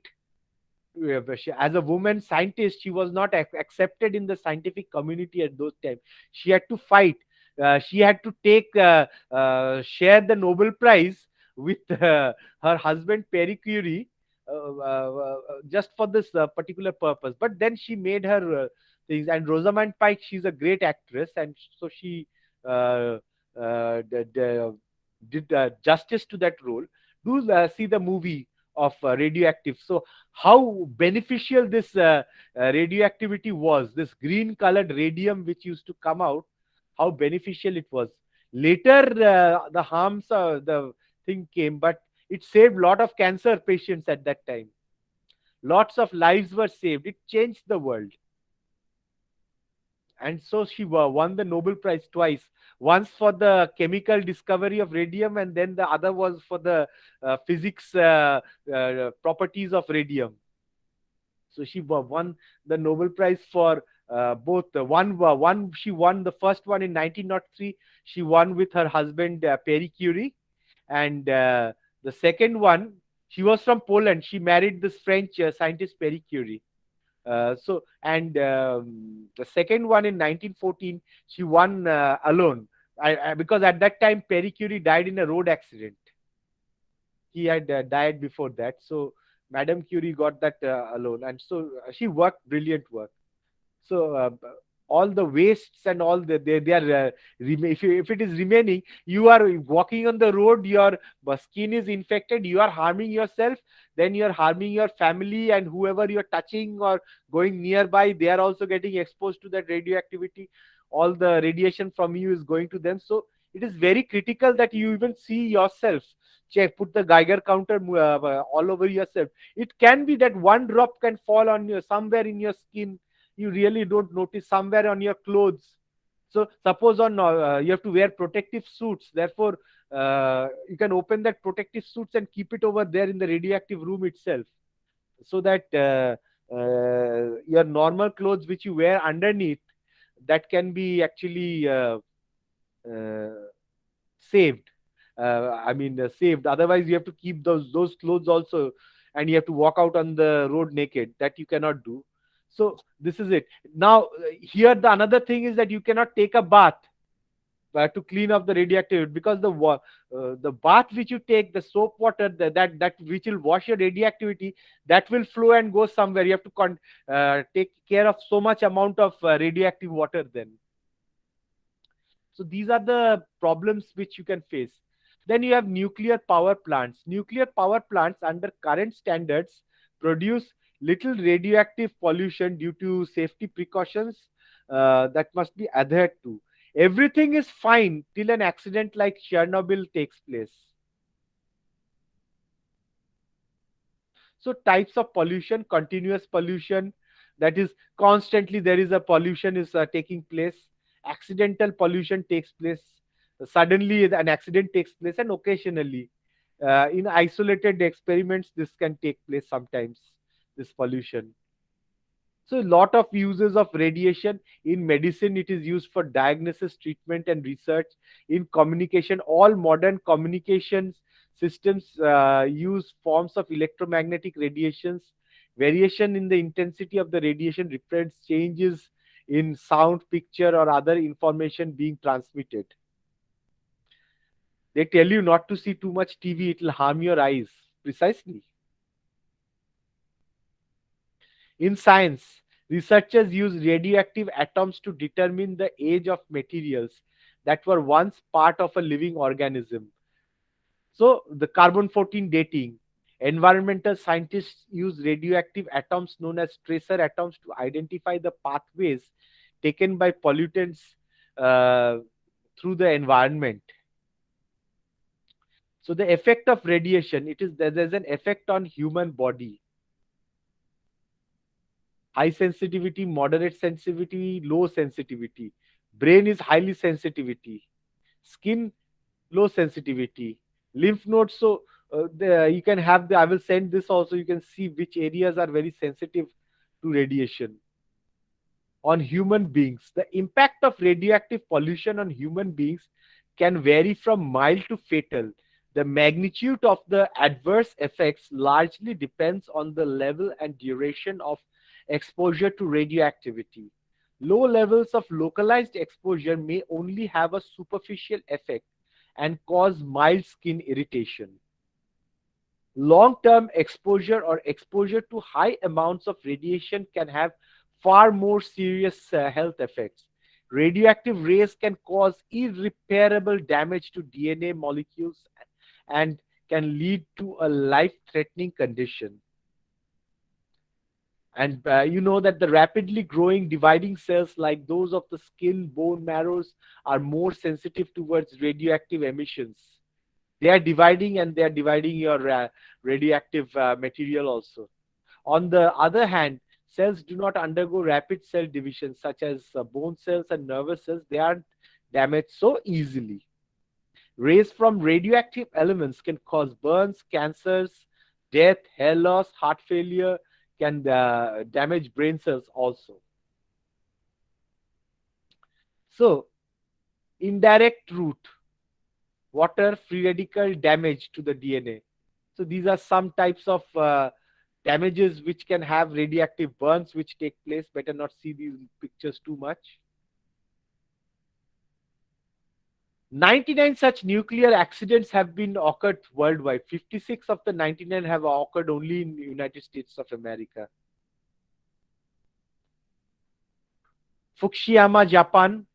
As a woman scientist, she was not accepted in the scientific community at those times. She had to fight. She had to share the Nobel Prize with her husband Pierre Curie, just for this particular purpose. But then she made her things. And Rosamund Pike, she's a great actress, and so she uh, did justice to that role. Do see the movie of Radioactive. So how beneficial this radioactivity was, this green colored radium which used to come out, how beneficial it was. Later the harms, the thing came, but it saved lot of cancer patients at that time. Lots of lives were saved. It changed the world. And so she won the Nobel Prize twice. Once for the chemical discovery of radium, and then the other was for the physics properties of radium. So she won the Nobel Prize for both. One she won the first one in 1903. She won with her husband Pierre Curie, and the second one, she was from Poland. She married this French scientist Pierre Curie. And the second one in 1914, she won alone. Because at that time Pierre Curie died in a road accident. He had died before that. So Madame Curie got that alone, and so she worked brilliant work. So all the wastes and all they are if it is remaining, you are walking on the road, your skin is infected, you are harming yourself, then you are harming your family, and whoever you are touching or going nearby, they are also getting exposed to that radioactivity. All the radiation from you is going to them. So it is very critical that you even see yourself, check, put the Geiger counter all over yourself. It can be that one drop can fall on you somewhere in your skin, you really don't notice, somewhere on your clothes. So suppose on you have to wear protective suits, therefore you can open that protective suits and keep it over there in the radioactive room itself, so that your normal clothes which you wear underneath, that can be actually uh, saved. Saved. Otherwise, you have to keep those clothes also, and you have to walk out on the road naked. That you cannot do. So this is it. Now, here the another thing is that you cannot take a bath to clean up the radioactivity, because the bath which you take, the soap water, that which will wash your radioactivity, that will flow and go somewhere. You have to take care of so much amount of radioactive water then. So these are the problems which you can face. Then you have nuclear power plants. Nuclear power plants, under current standards, produce little radioactive pollution due to safety precautions that must be adhered to. Everything is fine till an accident like Chernobyl takes place. So types of pollution: continuous pollution, that is constantly there is a pollution is taking place. Accidental pollution takes place. Suddenly an accident takes place, and occasionally in isolated experiments this can take place sometimes, this pollution. So a lot of uses of radiation in medicine. It is used for diagnosis, treatment, and research. In communication, all modern communications systems use forms of electromagnetic radiations. Variation in the intensity of the radiation represents changes in sound, picture, or other information being transmitted. They tell you not to see too much TV, it will harm your eyes. Precisely. In science, researchers use radioactive atoms to determine the age of materials that were once part of a living organism. So, the carbon 14 dating. Environmental scientists use radioactive atoms known as tracer atoms to identify the pathways taken by pollutants uh, through the environment. So, the effect of radiation, it is there's an effect on human body. High sensitivity, moderate sensitivity, low sensitivity. Brain is highly sensitivity. Skin, low sensitivity. Lymph nodes, so you can have the, I will send this also, you can see which areas are very sensitive to radiation. On human beings, the impact of radioactive pollution on human beings can vary from mild to fatal. The magnitude of the adverse effects largely depends on the level and duration of exposure to radioactivity. Low levels of localized exposure may only have a superficial effect and cause mild skin irritation. Long-term exposure or exposure to high amounts of radiation can have far more serious health effects. Radioactive rays can cause irreparable damage to DNA molecules and can lead to a life-threatening condition. And you know that the rapidly growing dividing cells like those of the skin, bone marrows are more sensitive towards radioactive emissions. They are dividing, and they are dividing your radioactive material also. On the other hand, cells do not undergo rapid cell division such as bone cells and nervous cells. They aren't damaged so easily. Rays from radioactive elements can cause burns, cancers, death, hair loss, heart failure, can damage brain cells also. So, indirect route, water, free radical damage to the DNA. So, these are some types of damages which can have radioactive burns which take place. Better not see these pictures too much. 99 such nuclear accidents have been occurred worldwide. 56 of the 99 have occurred only in the United States of America. Fukushima, Japan,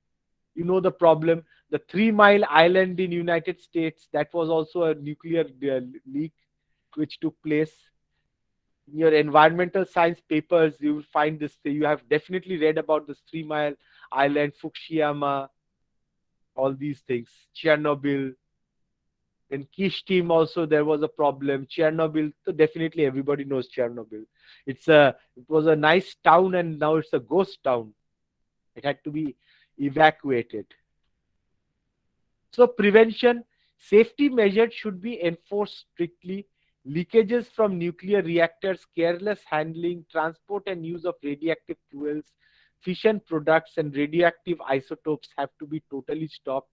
you know the problem. The 3 Mile Island in United States, that was also a nuclear leak which took place. In your environmental science papers, you will find this. You have definitely read about this 3 Mile Island, Fukushima, all these things. Chernobyl. In Kishtim also there was a problem. Chernobyl, so definitely everybody knows Chernobyl. It was a nice town and now it's a ghost town. It had to be evacuated. So prevention, safety measures should be enforced strictly. Leakages from nuclear reactors, careless handling, transport and use of radioactive fuels, fission products and radioactive isotopes have to be totally stopped.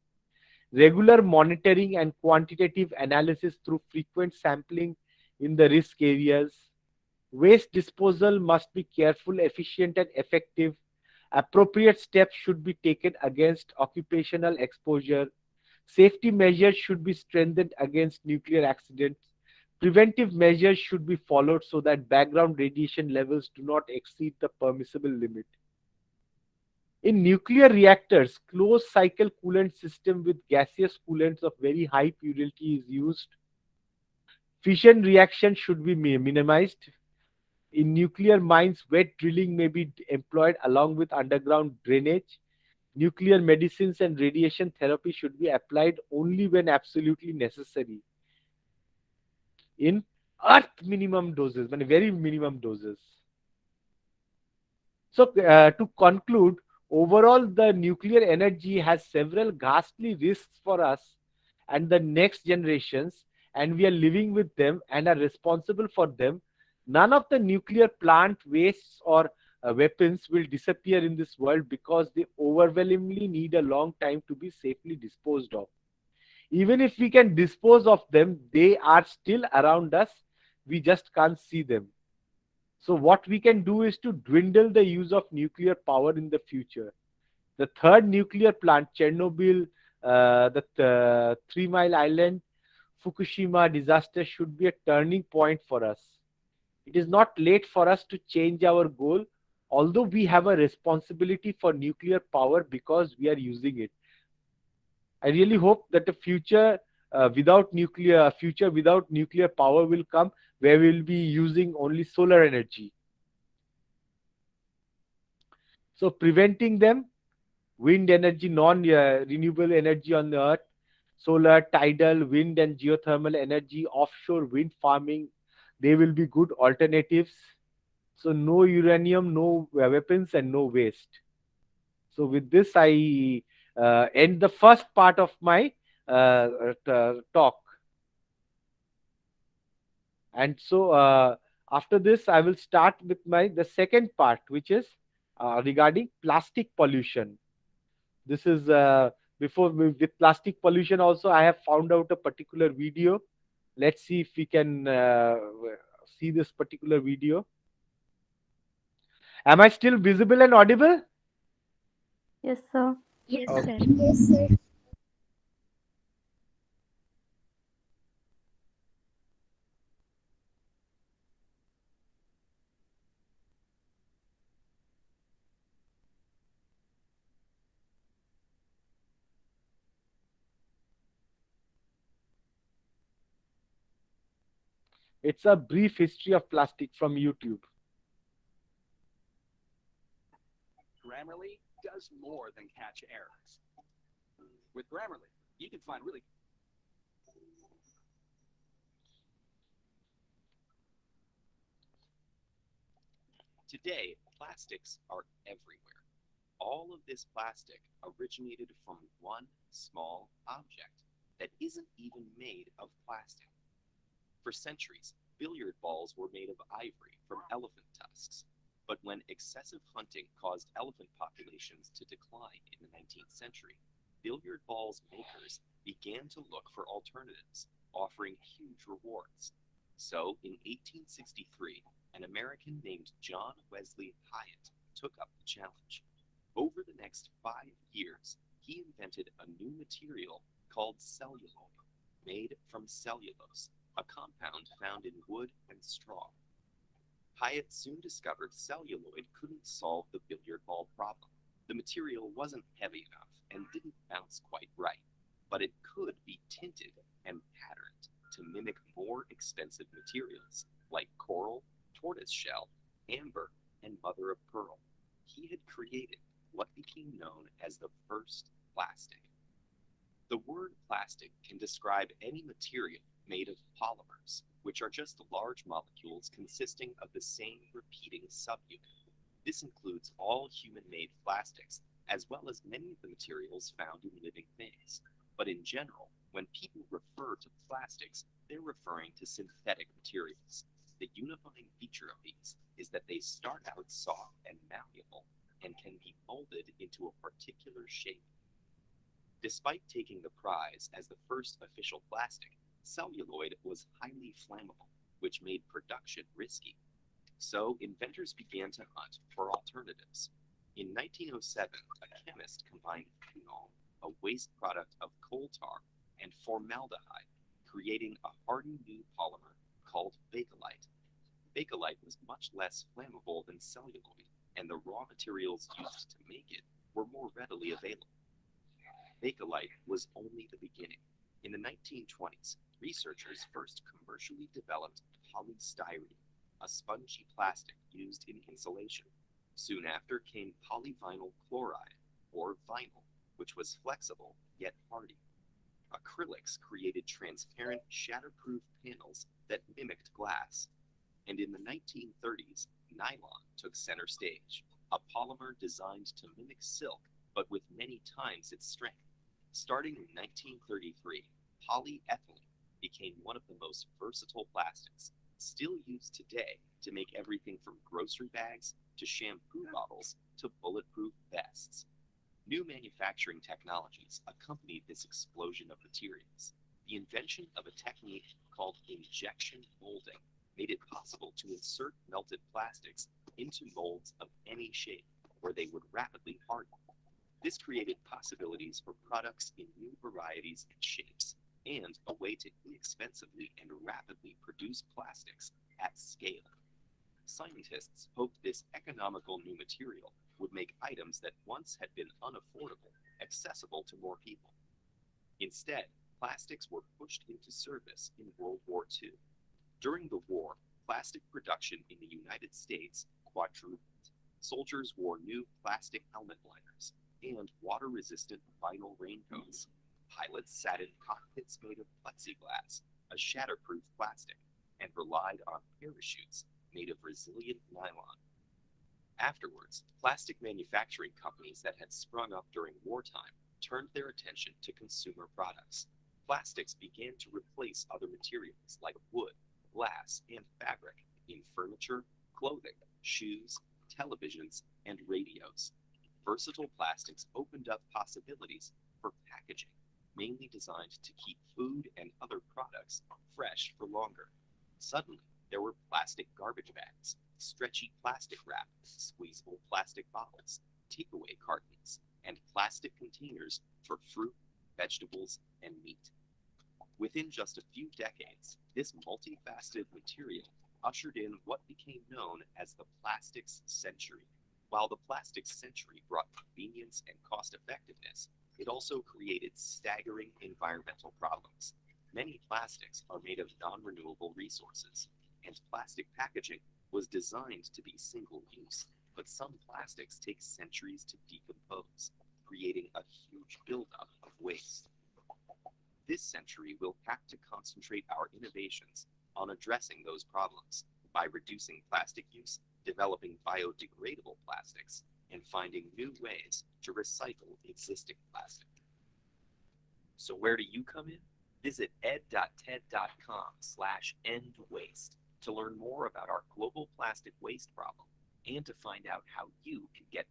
Regular monitoring and quantitative analysis through frequent sampling in the risk areas. Waste disposal must be careful, efficient and effective. Appropriate steps should be taken against occupational exposure. Safety measures should be strengthened against nuclear accidents. Preventive measures should be followed so that background radiation levels do not exceed the permissible limit. In nuclear reactors, closed cycle coolant system with gaseous coolants of very high purity is used. Fission reaction should be minimized. In nuclear mines, wet drilling may be employed along with underground drainage. Nuclear medicines and radiation therapy should be applied only when absolutely necessary. In earth minimum doses, very minimum doses. So, to conclude, overall, the nuclear energy has several ghastly risks for us and the next generations, and we are living with them and are responsible for them. None of the nuclear plant wastes or weapons will disappear in this world because they overwhelmingly need a long time to be safely disposed of. Even if we can dispose of them, they are still around us. We just can't see them. So, what we can do is to dwindle the use of nuclear power in the future. The third nuclear plant, Chernobyl, the 3 Mile Island, Fukushima disaster should be a turning point for us. It is not late for us to change our goal, although we have a responsibility for nuclear power because we are using it. I really hope that a future without nuclear power will come, where we will be using only solar energy. So preventing them, wind energy, non-renewable energy on the earth, solar, tidal, wind and geothermal energy, offshore wind farming, they will be good alternatives. So no uranium, no weapons and no waste. So with this, I end the first part of my talk. And so after this, I will start with the second part, which is regarding plastic pollution. This is before with plastic pollution also, I have found out a particular video. Let's see if we can see this particular video. Am I still visible and audible? Yes, sir. Yes, Okay. sir. Yes, sir. It's a brief history of plastic from YouTube. Grammarly does more than catch errors. With Grammarly, you can find really Today, plastics are everywhere. All of this plastic originated from one small object that isn't even made of plastic. For centuries, billiard balls were made of ivory from elephant tusks. But when excessive hunting caused elephant populations to decline in the 19th century, billiard balls makers began to look for alternatives, offering huge rewards. So, in 1863, an American named John Wesley Hyatt took up the challenge. Over the next 5 years, he invented a new material called celluloid, made from cellulose, a compound found in wood and straw. Hyatt soon discovered celluloid couldn't solve the billiard ball problem. The material wasn't heavy enough and didn't bounce quite right, but it could be tinted and patterned to mimic more expensive materials like coral, tortoiseshell, amber, and mother of pearl. He had created what became known as the first plastic. The word plastic can describe any material made of polymers, which are just large molecules consisting of the same repeating subunit. This includes all human-made plastics, as well as many of the materials found in living things. But in general, when people refer to plastics, they're referring to synthetic materials. The unifying feature of these is that they start out soft and malleable and can be molded into a particular shape. Despite taking the prize as the first official plastic, celluloid was highly flammable, which made production risky. So inventors began to hunt for alternatives. In 1907, a chemist combined phenol, a waste product of coal tar, and formaldehyde, creating a hardy new polymer called Bakelite. Bakelite was much less flammable than celluloid, and the raw materials used to make it were more readily available. Bakelite was only the beginning. In the 1920s, researchers first commercially developed polystyrene, a spongy plastic used in insulation. Soon after came polyvinyl chloride, or vinyl, which was flexible yet hardy. Acrylics created transparent, shatterproof panels that mimicked glass. And in the 1930s, nylon took center stage, a polymer designed to mimic silk but with many times its strength. Starting in 1933, polyethylene became one of the most versatile plastics, still used today to make everything from grocery bags to shampoo bottles to bulletproof vests. New manufacturing technologies accompanied this explosion of materials. The invention of a technique called injection molding made it possible to insert melted plastics into molds of any shape, where they would rapidly harden. This created possibilities for products in new varieties and shapes, and a way to inexpensively and rapidly produce plastics at scale. Scientists hoped this economical new material would make items that once had been unaffordable accessible to more people. Instead, plastics were pushed into service in World War II. During the war, plastic production in the United States quadrupled. Soldiers wore new plastic helmet liners and water-resistant vinyl raincoats. Pilots sat in cockpits made of plexiglass, a shatterproof plastic, and relied on parachutes made of resilient nylon. Afterwards, plastic manufacturing companies that had sprung up during wartime turned their attention to consumer products. Plastics began to replace other materials like wood, glass, and fabric in furniture, clothing, shoes, televisions, and radios. Versatile plastics opened up possibilities for packaging, mainly designed to keep food and other products fresh for longer. Suddenly, there were plastic garbage bags, stretchy plastic wrap, squeezable plastic bottles, takeaway cartons, and plastic containers for fruit, vegetables, and meat. Within just a few decades, this multifaceted material ushered in what became known as the plastics century. While the plastics century brought convenience and cost effectiveness, it also created staggering environmental problems. Many plastics are made of non-renewable resources, and plastic packaging was designed to be single-use, but some plastics take centuries to decompose, creating a huge buildup of waste. This century will have to concentrate our innovations on addressing those problems by reducing plastic use, developing biodegradable plastics, and finding new ways to recycle existing plastic. So where do you come in? Visit ed.ted.com/endwaste to learn more about our global plastic waste problem and to find out how you can get.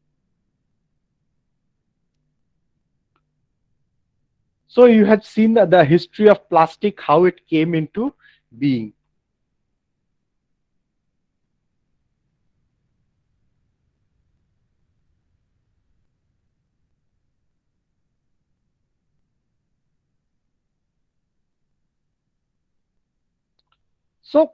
So you had seen the history of plastic, how it came into being. So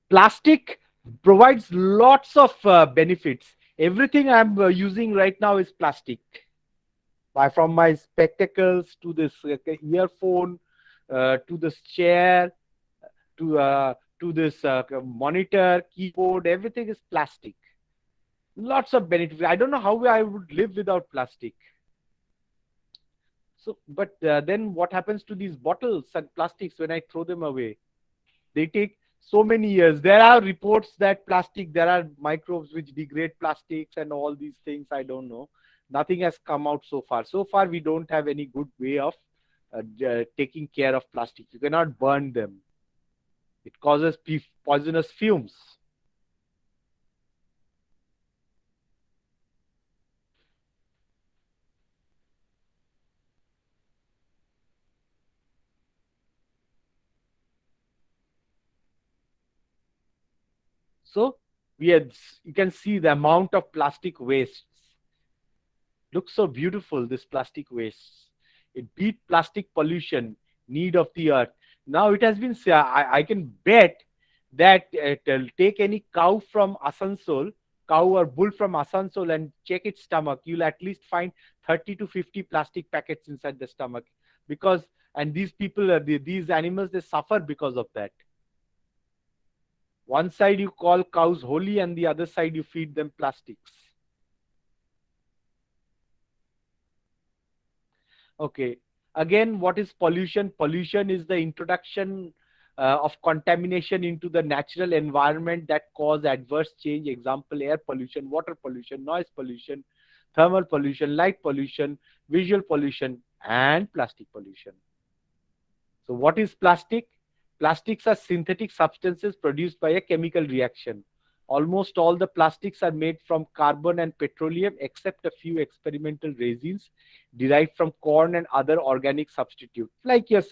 plastic provides lots of benefits. Everything I'm using right now is plastic. From my spectacles to this earphone, to this chair, to this monitor, keyboard, everything is plastic. Lots of benefits. I don't know how I would live without plastic. So, but then what happens to these bottles and plastics when I throw them away? They take so many years. There are reports that there are microbes which degrade plastics and all these things. I don't know. Nothing has come out so far. So far, we don't have any good way of taking care of plastic. You cannot burn them. It causes poisonous fumes. So you can see the amount of plastic waste. Looks so beautiful, this plastic waste. It beat plastic pollution, need of the earth. Now it has been, I can bet that take any cow from Asansol cow or bull from Asansol and check its stomach, you'll at least find 30 to 50 plastic packets inside the stomach. And these people, these animals, they suffer because of that. One side you call cows holy, and the other side you feed them plastics. Okay. Again, what is pollution? Pollution is the introduction of contamination into the natural environment that cause adverse change. Example, air pollution, water pollution, noise pollution, thermal pollution, light pollution, visual pollution, and plastic pollution. So what is plastic? Plastics are synthetic substances produced by a chemical reaction. Almost all the plastics are made from carbon and petroleum, except a few experimental resins derived from corn and other organic substitutes, like your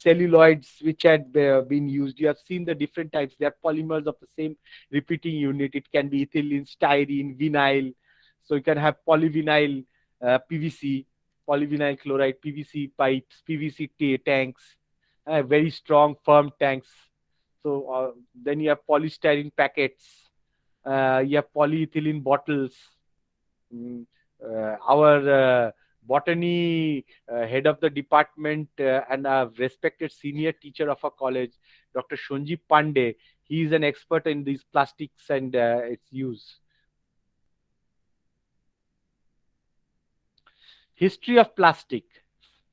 celluloids, which had been used. You have seen the different types. They are polymers of the same repeating unit. It can be ethylene, styrene, vinyl. So you can have polyvinyl PVC, polyvinyl chloride, PVC pipes, PVC tanks, very strong, firm tanks. So then you have polystyrene packets. You have polyethylene bottles. Our botany head of the department and a respected senior teacher of a college, Dr. Shonji Pandey, he is an expert in these plastics and its use. History of plastic.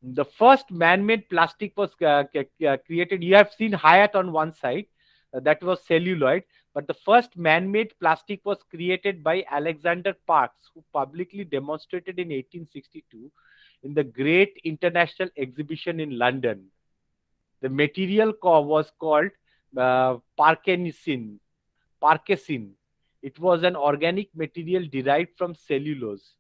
The first man-made plastic was created. You have seen Hayat on one side. That was celluloid. But the first man-made plastic was created by Alexander Parks, who publicly demonstrated in 1862 in the Great International Exhibition in London. The material was called Parkesin. It was an organic material derived from cellulose.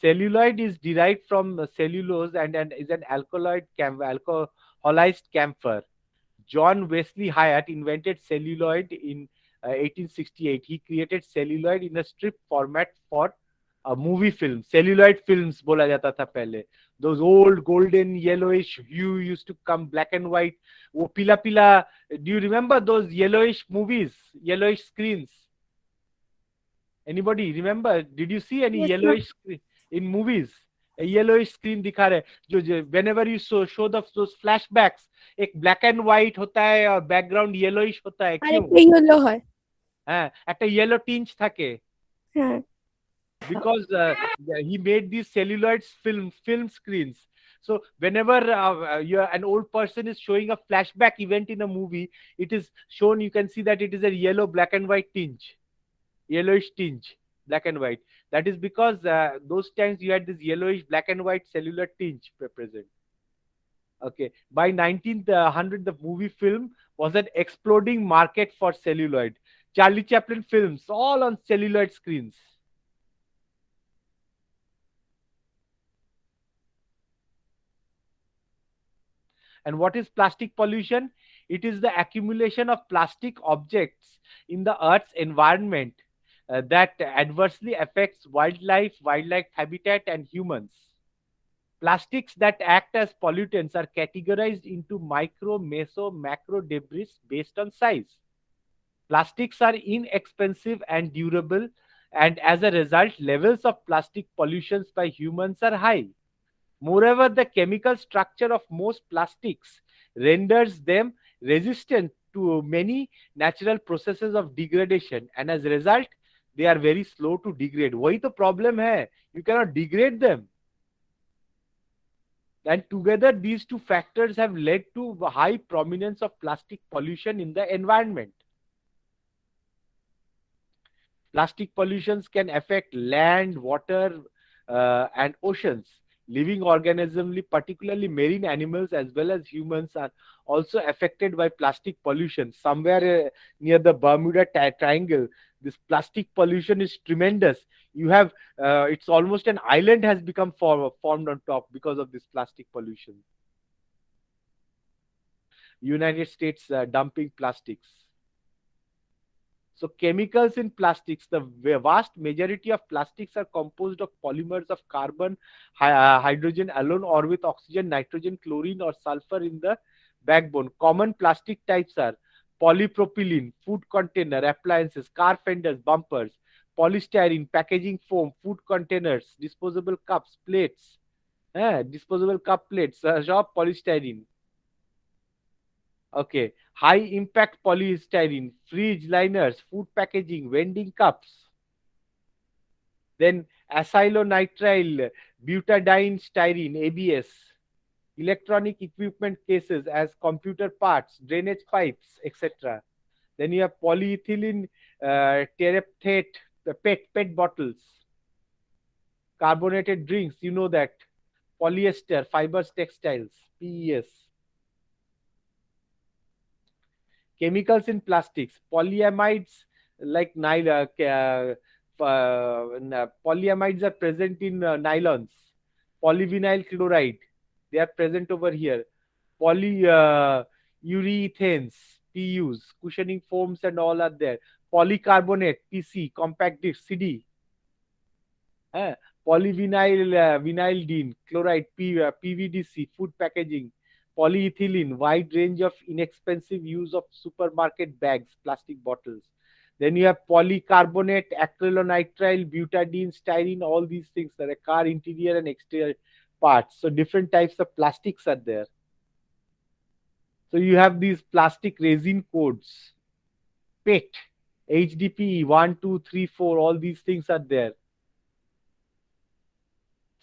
Celluloid is derived from cellulose and is an alkaloid alcoholized camphor. John Wesley Hyatt invented celluloid in 1868. He created celluloid in a strip format for a movie film. Celluloid films bola jata tha pehle. Those old golden yellowish hue used to come, black and white. Wo pila pila. Do you remember those yellowish movies, yellowish screens? Anybody remember? Did you see any Yes, sir. yellowish screen in movies? A yellowish screen दिखा रहे. Whenever you show those flashbacks, एक black and white होता है और background yellowish होता है. क्यों? Yellow है. हाँ, একটা yellow tinge থাকে. हाँ. Because he made these celluloid film screens. So whenever an old person is showing a flashback event in a movie, it is shown. You can see that it is a yellow, black and white tinge, yellowish tinge, black and white. That is because those times you had this yellowish, black and white cellular tinge present. Okay. By 1900, the movie film was an exploding market for celluloid. Charlie Chaplin films, all on celluloid screens. And what is plastic pollution? It is the accumulation of plastic objects in the Earth's environment that adversely affects wildlife habitat, and humans. Plastics that act as pollutants are categorized into micro, meso, macro debris based on size. Plastics are inexpensive and durable, and as a result, levels of plastic pollutions by humans are high. Moreover, the chemical structure of most plastics renders them resistant to many natural processes of degradation, and as a result, they are very slow to degrade. वही तो problem है. You cannot degrade them. And together, these two factors have led to high prominence of plastic pollution in the environment. Plastic pollutions can affect land, water, and oceans. Living organisms, particularly marine animals as well as humans, are also affected by plastic pollution. Somewhere near the Bermuda Triangle, this plastic pollution is tremendous. You have, it's almost an island has become formed on top because of this plastic pollution. United States dumping plastics. So chemicals in plastics, the vast majority of plastics are composed of polymers of carbon, hydrogen alone, or with oxygen, nitrogen, chlorine, or sulfur in the backbone. Common plastic types are polypropylene, food container, appliances, car fenders, bumpers. polystyrene, packaging foam, food containers, disposable cups, plates, disposable cup plates, सब polystyrene. Okay, high impact polystyrene, fridge liners, food packaging, vending cups. Then acylonitrile, butadiene styrene, ABS, electronic equipment cases as computer parts, drainage pipes, etc. Then you have polyethylene terephthalate, the PET bottles, carbonated drinks, you know that, polyester, fibers, textiles, PES. Chemicals in plastics, polyamides like polyamides are present in nylons, polyvinyl chloride, they are present over here, polyurethanes, PUs, cushioning foams and all are there, polycarbonate, PC, compact disc, CD, polyvinyl vinylidene, chloride, PVDC, food packaging, polyethylene, wide range of inexpensive use of supermarket bags, plastic bottles. Then you have polycarbonate, acrylonitrile, butadiene, styrene, all these things are a car interior and exterior parts. So different types of plastics are there. So you have these plastic resin codes, PET, HDPE, 1, 2, 3, 4, all these things are there.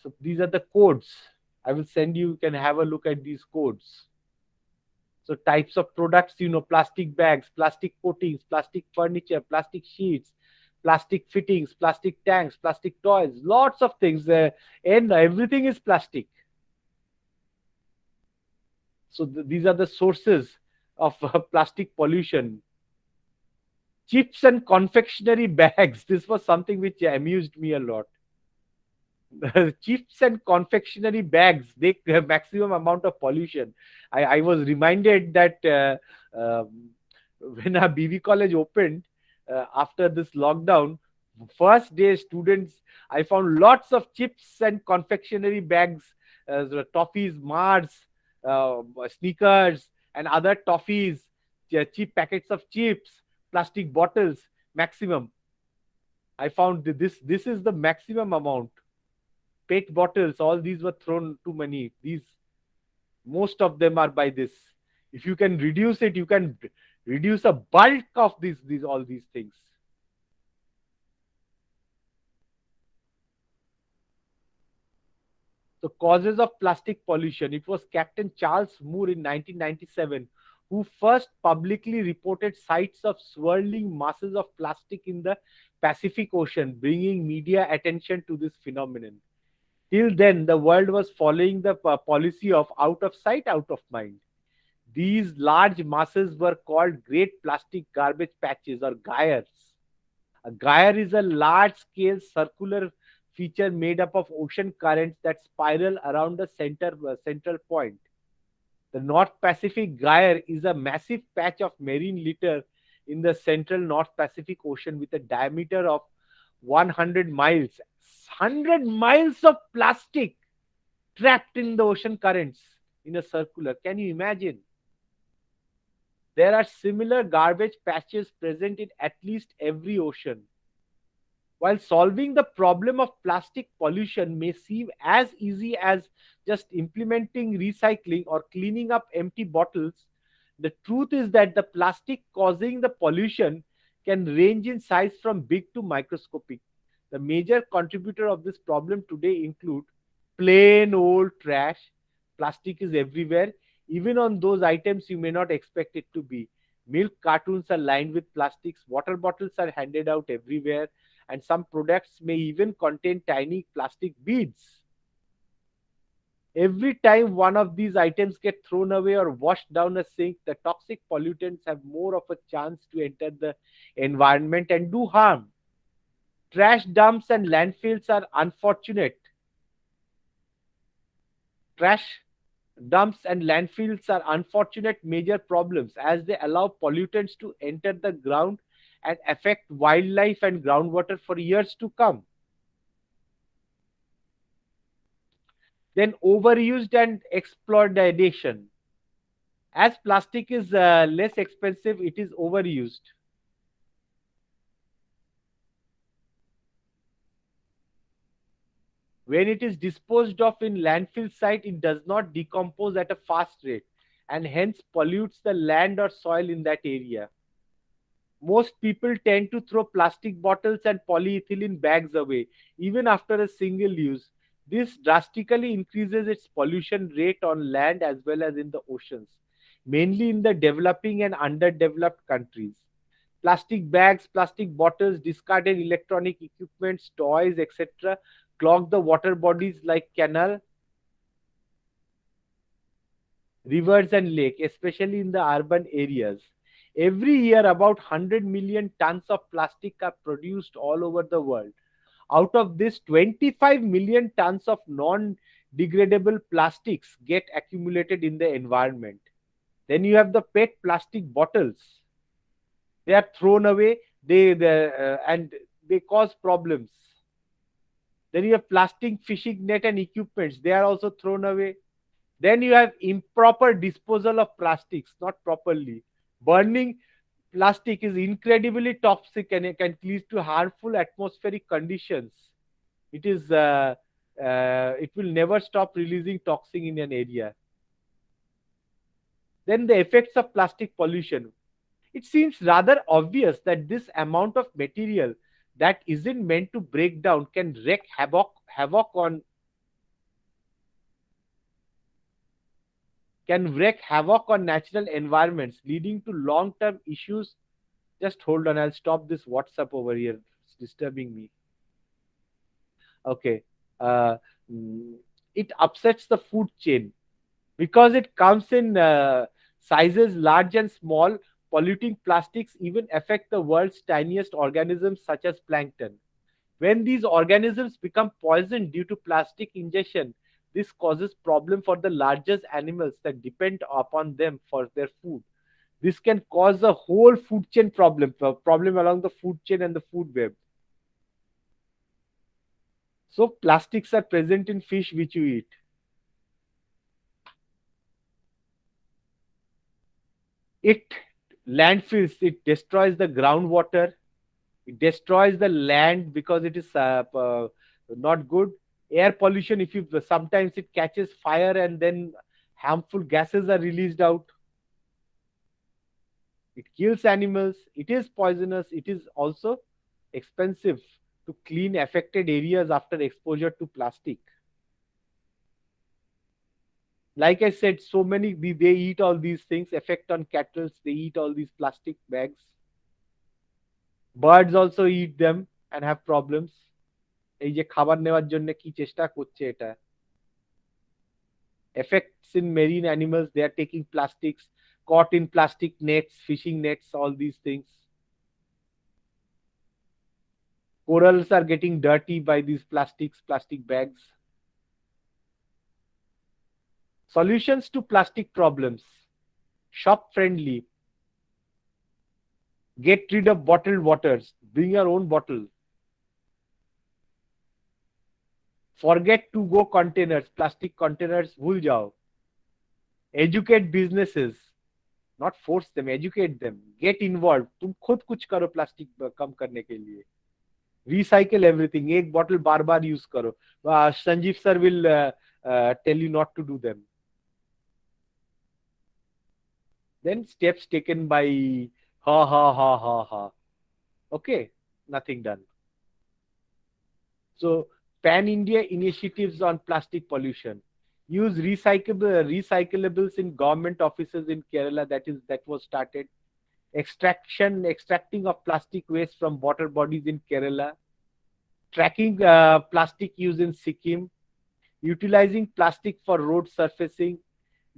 So these are the codes. I will send you, you can have a look at these codes. So types of products, plastic bags, plastic coatings, plastic furniture, plastic sheets, plastic fittings, plastic tanks, plastic toys, lots of things. And everything is plastic. So these are the sources of plastic pollution. Chips and confectionery bags. This was something which amused me a lot. Chips and confectionery bags, they have maximum amount of pollution. I was reminded that when our BV college opened after this lockdown, first day students, I found lots of chips and confectionery bags, toffees, Mars, Snickers, and other toffees, cheap packets of chips, plastic bottles, maximum. I found this is the maximum amount. PET bottles, all these were thrown too many. Most of them are by this. If you can reduce it, you can reduce a bulk of all these things. So causes of plastic pollution. It was Captain Charles Moore in 1997 who first publicly reported sights of swirling masses of plastic in the Pacific Ocean, bringing media attention to this phenomenon. Till then, the world was following the policy of out of sight, out of mind. These large masses were called Great Plastic Garbage Patches or gyres. A gyre is a large-scale circular feature made up of ocean currents that spiral around a central point. The North Pacific Gyre is a massive patch of marine litter in the central North Pacific Ocean with a diameter of 100 miles. 100 miles of plastic trapped in the ocean currents in a circular. Can you imagine? There are similar garbage patches present in at least every ocean. While solving the problem of plastic pollution may seem as easy as just implementing recycling or cleaning up empty bottles, the truth is that the plastic causing the pollution can range in size from big to microscopic. The major contributor of this problem today include plain old trash. Plastic is everywhere, even on those items you may not expect it to be. Milk cartons are lined with plastics, water bottles are handed out everywhere, and some products may even contain tiny plastic beads. Every time one of these items get thrown away or washed down a sink, the toxic pollutants have more of a chance to enter the environment and do harm. Trash dumps and landfills are unfortunate. Trash dumps and landfills are unfortunate major problems as they allow pollutants to enter the ground and affect wildlife and groundwater for years to come. Then overused and exploitation. As plastic is less expensive, it is overused. When it is disposed of in landfill site, it does not decompose at a fast rate and hence pollutes the land or soil in that area. Most people tend to throw plastic bottles and polyethylene bags away, even after a single use. This drastically increases its pollution rate on land as well as in the oceans, mainly in the developing and underdeveloped countries. Plastic bags, plastic bottles, discarded electronic equipments, toys, etc., clog the water bodies like canal, rivers, and lake, especially in the urban areas. Every year, about 100 million tons of plastic are produced all over the world. Out of this, 25 million tons of non-degradable plastics get accumulated in the environment. Then you have the PET plastic bottles. They are thrown away, and they cause problems. Then you have plastic fishing net and equipments. They are also thrown away. Then you have improper disposal of plastics, not properly. Burning plastic is incredibly toxic and it can lead to harmful atmospheric conditions. It will never stop releasing toxin in an area. Then the effects of plastic pollution. It seems rather obvious that this amount of material that isn't meant to break down can wreak havoc on natural environments, leading to long-term issues. Just hold on, I'll stop this WhatsApp over here. It's disturbing me. Okay. It upsets the food chain because it comes in sizes large and small. Polluting plastics even affect the world's tiniest organisms such as plankton. When these organisms become poisoned due to plastic ingestion, this causes problem for the largest animals that depend upon them for their food. This can cause a whole food chain problem along the food chain and the food web. So plastics are present in fish which you eat. It landfills, it destroys the groundwater, it destroys the land because it is not good. Air pollution, sometimes it catches fire and then harmful gases are released out. It kills animals, it is poisonous, it is also expensive to clean affected areas after exposure to plastic. Like I said, so many, they eat all these things, effect on cattle, they eat all these plastic bags. Birds also eat them and have problems. এই যে খাবার নেওয়ার জন্য কি চেষ্টা করছে এটা. Effects in marine animals, they are taking plastics, caught in plastic nets, fishing nets, all these things. Corals are getting dirty by these plastic bags. Solutions to plastic problems. Shop friendly. Get rid of bottled waters. Bring your own bottle. Forget to go containers, plastic containers, bhul jao. Educate businesses, not force them, educate them. Get involved. तुम खुद कुछ करो plastic कम करने के लिए. Recycle everything. एक bottle बार-बार use करो. Sanjeev sir will tell you not to do them. Then steps taken by ha. Okay, nothing done. So pan-India initiatives on plastic pollution. Use recyclables in government offices in Kerala. That was started. Extracting of plastic waste from water bodies in Kerala. Tracking plastic use in Sikkim. Utilizing plastic for road surfacing.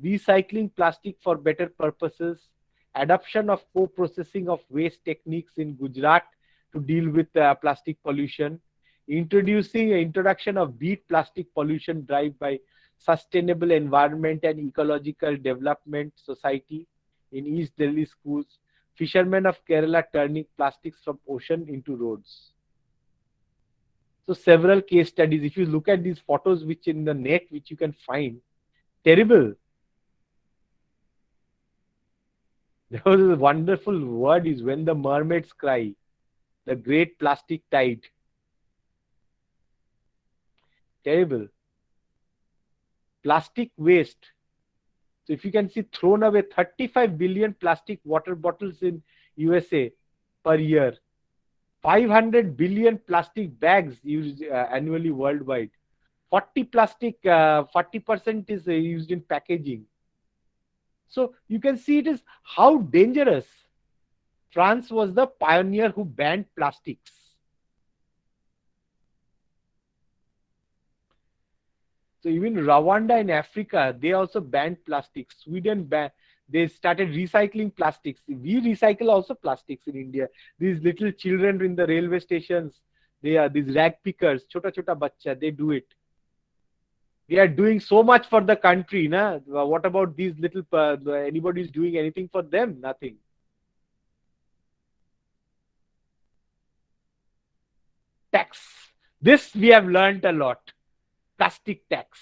Recycling plastic for better purposes. Adoption of co-processing of waste techniques in Gujarat to deal with plastic pollution. Introduction of Beat Plastic Pollution Drive by Sustainable Environment and Ecological Development Society in East Delhi schools. Fishermen of Kerala turning plastics from ocean into roads. So several case studies. If you look at these photos which in the net which you can find, terrible. There was a wonderful word is when the mermaids cry, the great plastic tide. Terrible. Plastic waste. So if you can see, thrown away 35 billion plastic water bottles in USA per year, 500 billion plastic bags used annually worldwide. 40% is used in packaging. So you can see it is how dangerous. France was the pioneer who banned plastics. So even Rwanda in Africa, they also banned plastics. Sweden they started recycling plastics. We recycle also plastics in India. These little children in the railway stations, they are these rag pickers, chota chota bachcha, they do it. They are doing so much for the country, na? What about these little? Anybody is doing anything for them? Nothing. Tax. This we have learned a lot. Plastic tax.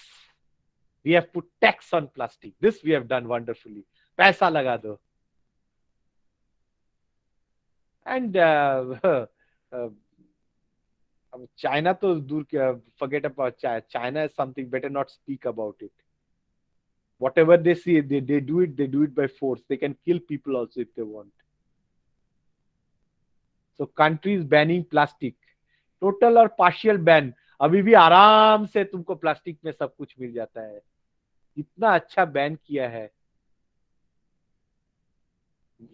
We have put tax on plastic. This we have done wonderfully. Paisa laga do. And China to forget about China. China is something, better not speak about it. Whatever they see, they do it by force. They can kill people also if they want. So countries banning plastic. Total or partial ban. अभी भी आराम से तुमको plastic में सब कुछ मिल जाता है. इतना अच्छा बैन किया है.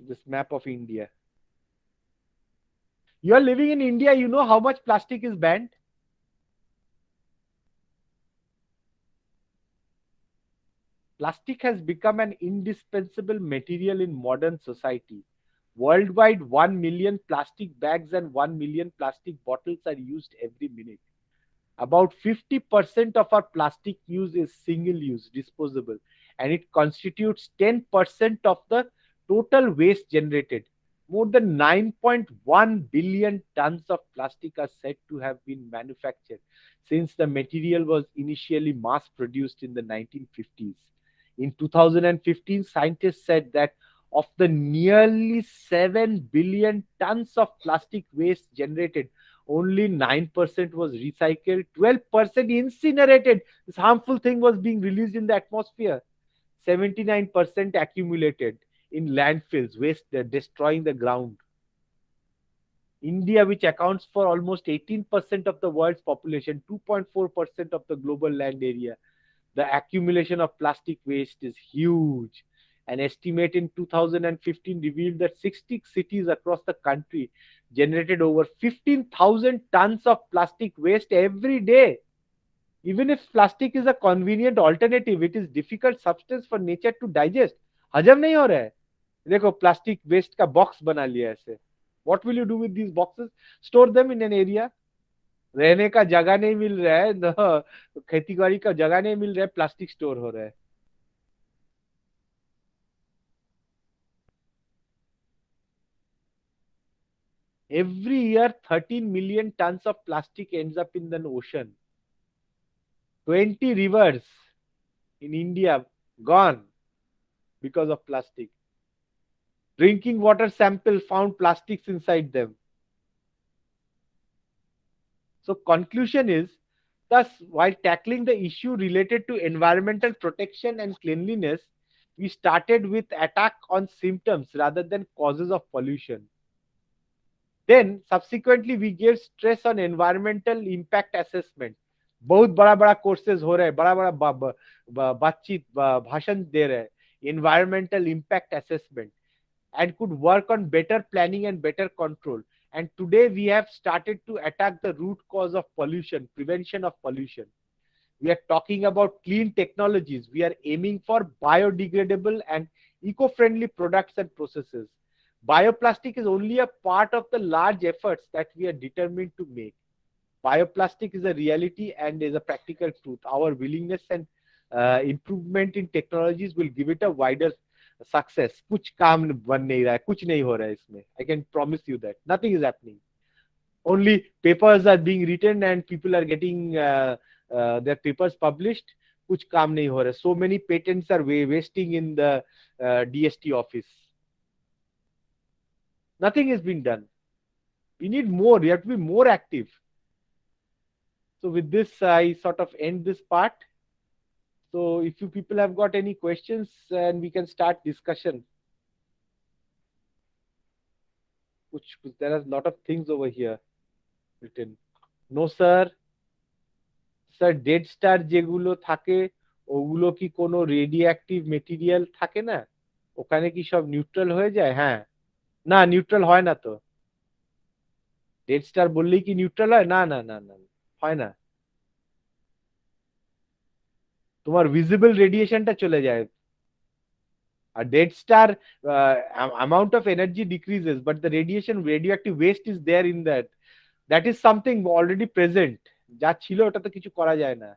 This map of India. You are living in India, you know how much plastic is banned? Plastic has become an indispensable material in modern society. Worldwide, 1 million plastic bags and 1 million plastic bottles are used every minute. About 50% of our plastic use is single-use, disposable, and it constitutes 10% of the total waste generated. More than 9.1 billion tons of plastic are said to have been manufactured since the material was initially mass-produced in the 1950s. In 2015, scientists said that of the nearly 7 billion tons of plastic waste generated, only 9% was recycled, 12% incinerated. This harmful thing was being released in the atmosphere. 79% accumulated in landfills, waste destroying the ground. India, which accounts for almost 18% of the world's population, 2.4% of the global land area, the accumulation of plastic waste is huge. An estimate in 2015 revealed that 60 cities across the country generated over 15,000 tons of plastic waste every day. Even if plastic is a convenient alternative, it is difficult substance for nature to digest. हजम नहीं हो रहा है. देखो plastic waste का box बना लिया ऐसे. What will you do with these boxes? Store them in an area. रहने का जगह नहीं मिल रहा है, खेती बाड़ी का जगह नहीं मिल रहा है, प्लास्टिक स्टोर हो रहा है. Every year, 13 million tons of plastic ends up in the ocean. 20 rivers in India gone because of plastic. Drinking water sample found plastics inside them. So conclusion is, thus, while tackling the issue related to environmental protection and cleanliness, we started with attack on symptoms rather than causes of pollution. Then subsequently we gave stress on environmental impact assessment. बहुत बड़ा बड़ा courses हो रहे हैं, बड़ा बड़ा बातचीत भाषण दे रहे हैं, environmental impact assessment, and could work on better planning and better control. And today we have started to attack the root cause of pollution, prevention of pollution. We are talking about clean technologies. We are aiming for biodegradable and eco-friendly products and processes. Bioplastic is only a part of the large efforts that we are determined to make. Bioplastic is a reality and is a practical truth. Our willingness and improvement in technologies will give it a wider success. कुछ काम बन नहीं रहा है, कुछ नहीं हो रहा है इसमें. I can promise you that nothing is happening. Only papers are being written and people are getting their papers published. कुछ काम नहीं हो रहा है. So many patents are wasting in the DST office. Nothing has been done. We need more. We have to be more active. So with this, I sort of end this part. So if you people have got any questions, and we can start discussion. Which there are a lot of things over here written. No, sir. Sir dead star যেগুলো থাকে ওগুলো কি কোনো radioactive material থাকে না? ওখানে কি সব নিউট্রাল হয়ে যায়? হ্যাঁ, না নিউট্রাল হয় না তো। ডেড স্টার বললেই কি নিউট্রাল হয়? না না না না, হয় না। তোমার ভিজিবল রেডিয়েশনটা চলে যায়। আর dead star amount of energy decreases, but the radiation radioactive waste is there in that. That is something already present. যা ছিল ওটা তো কিছু করা যায় না।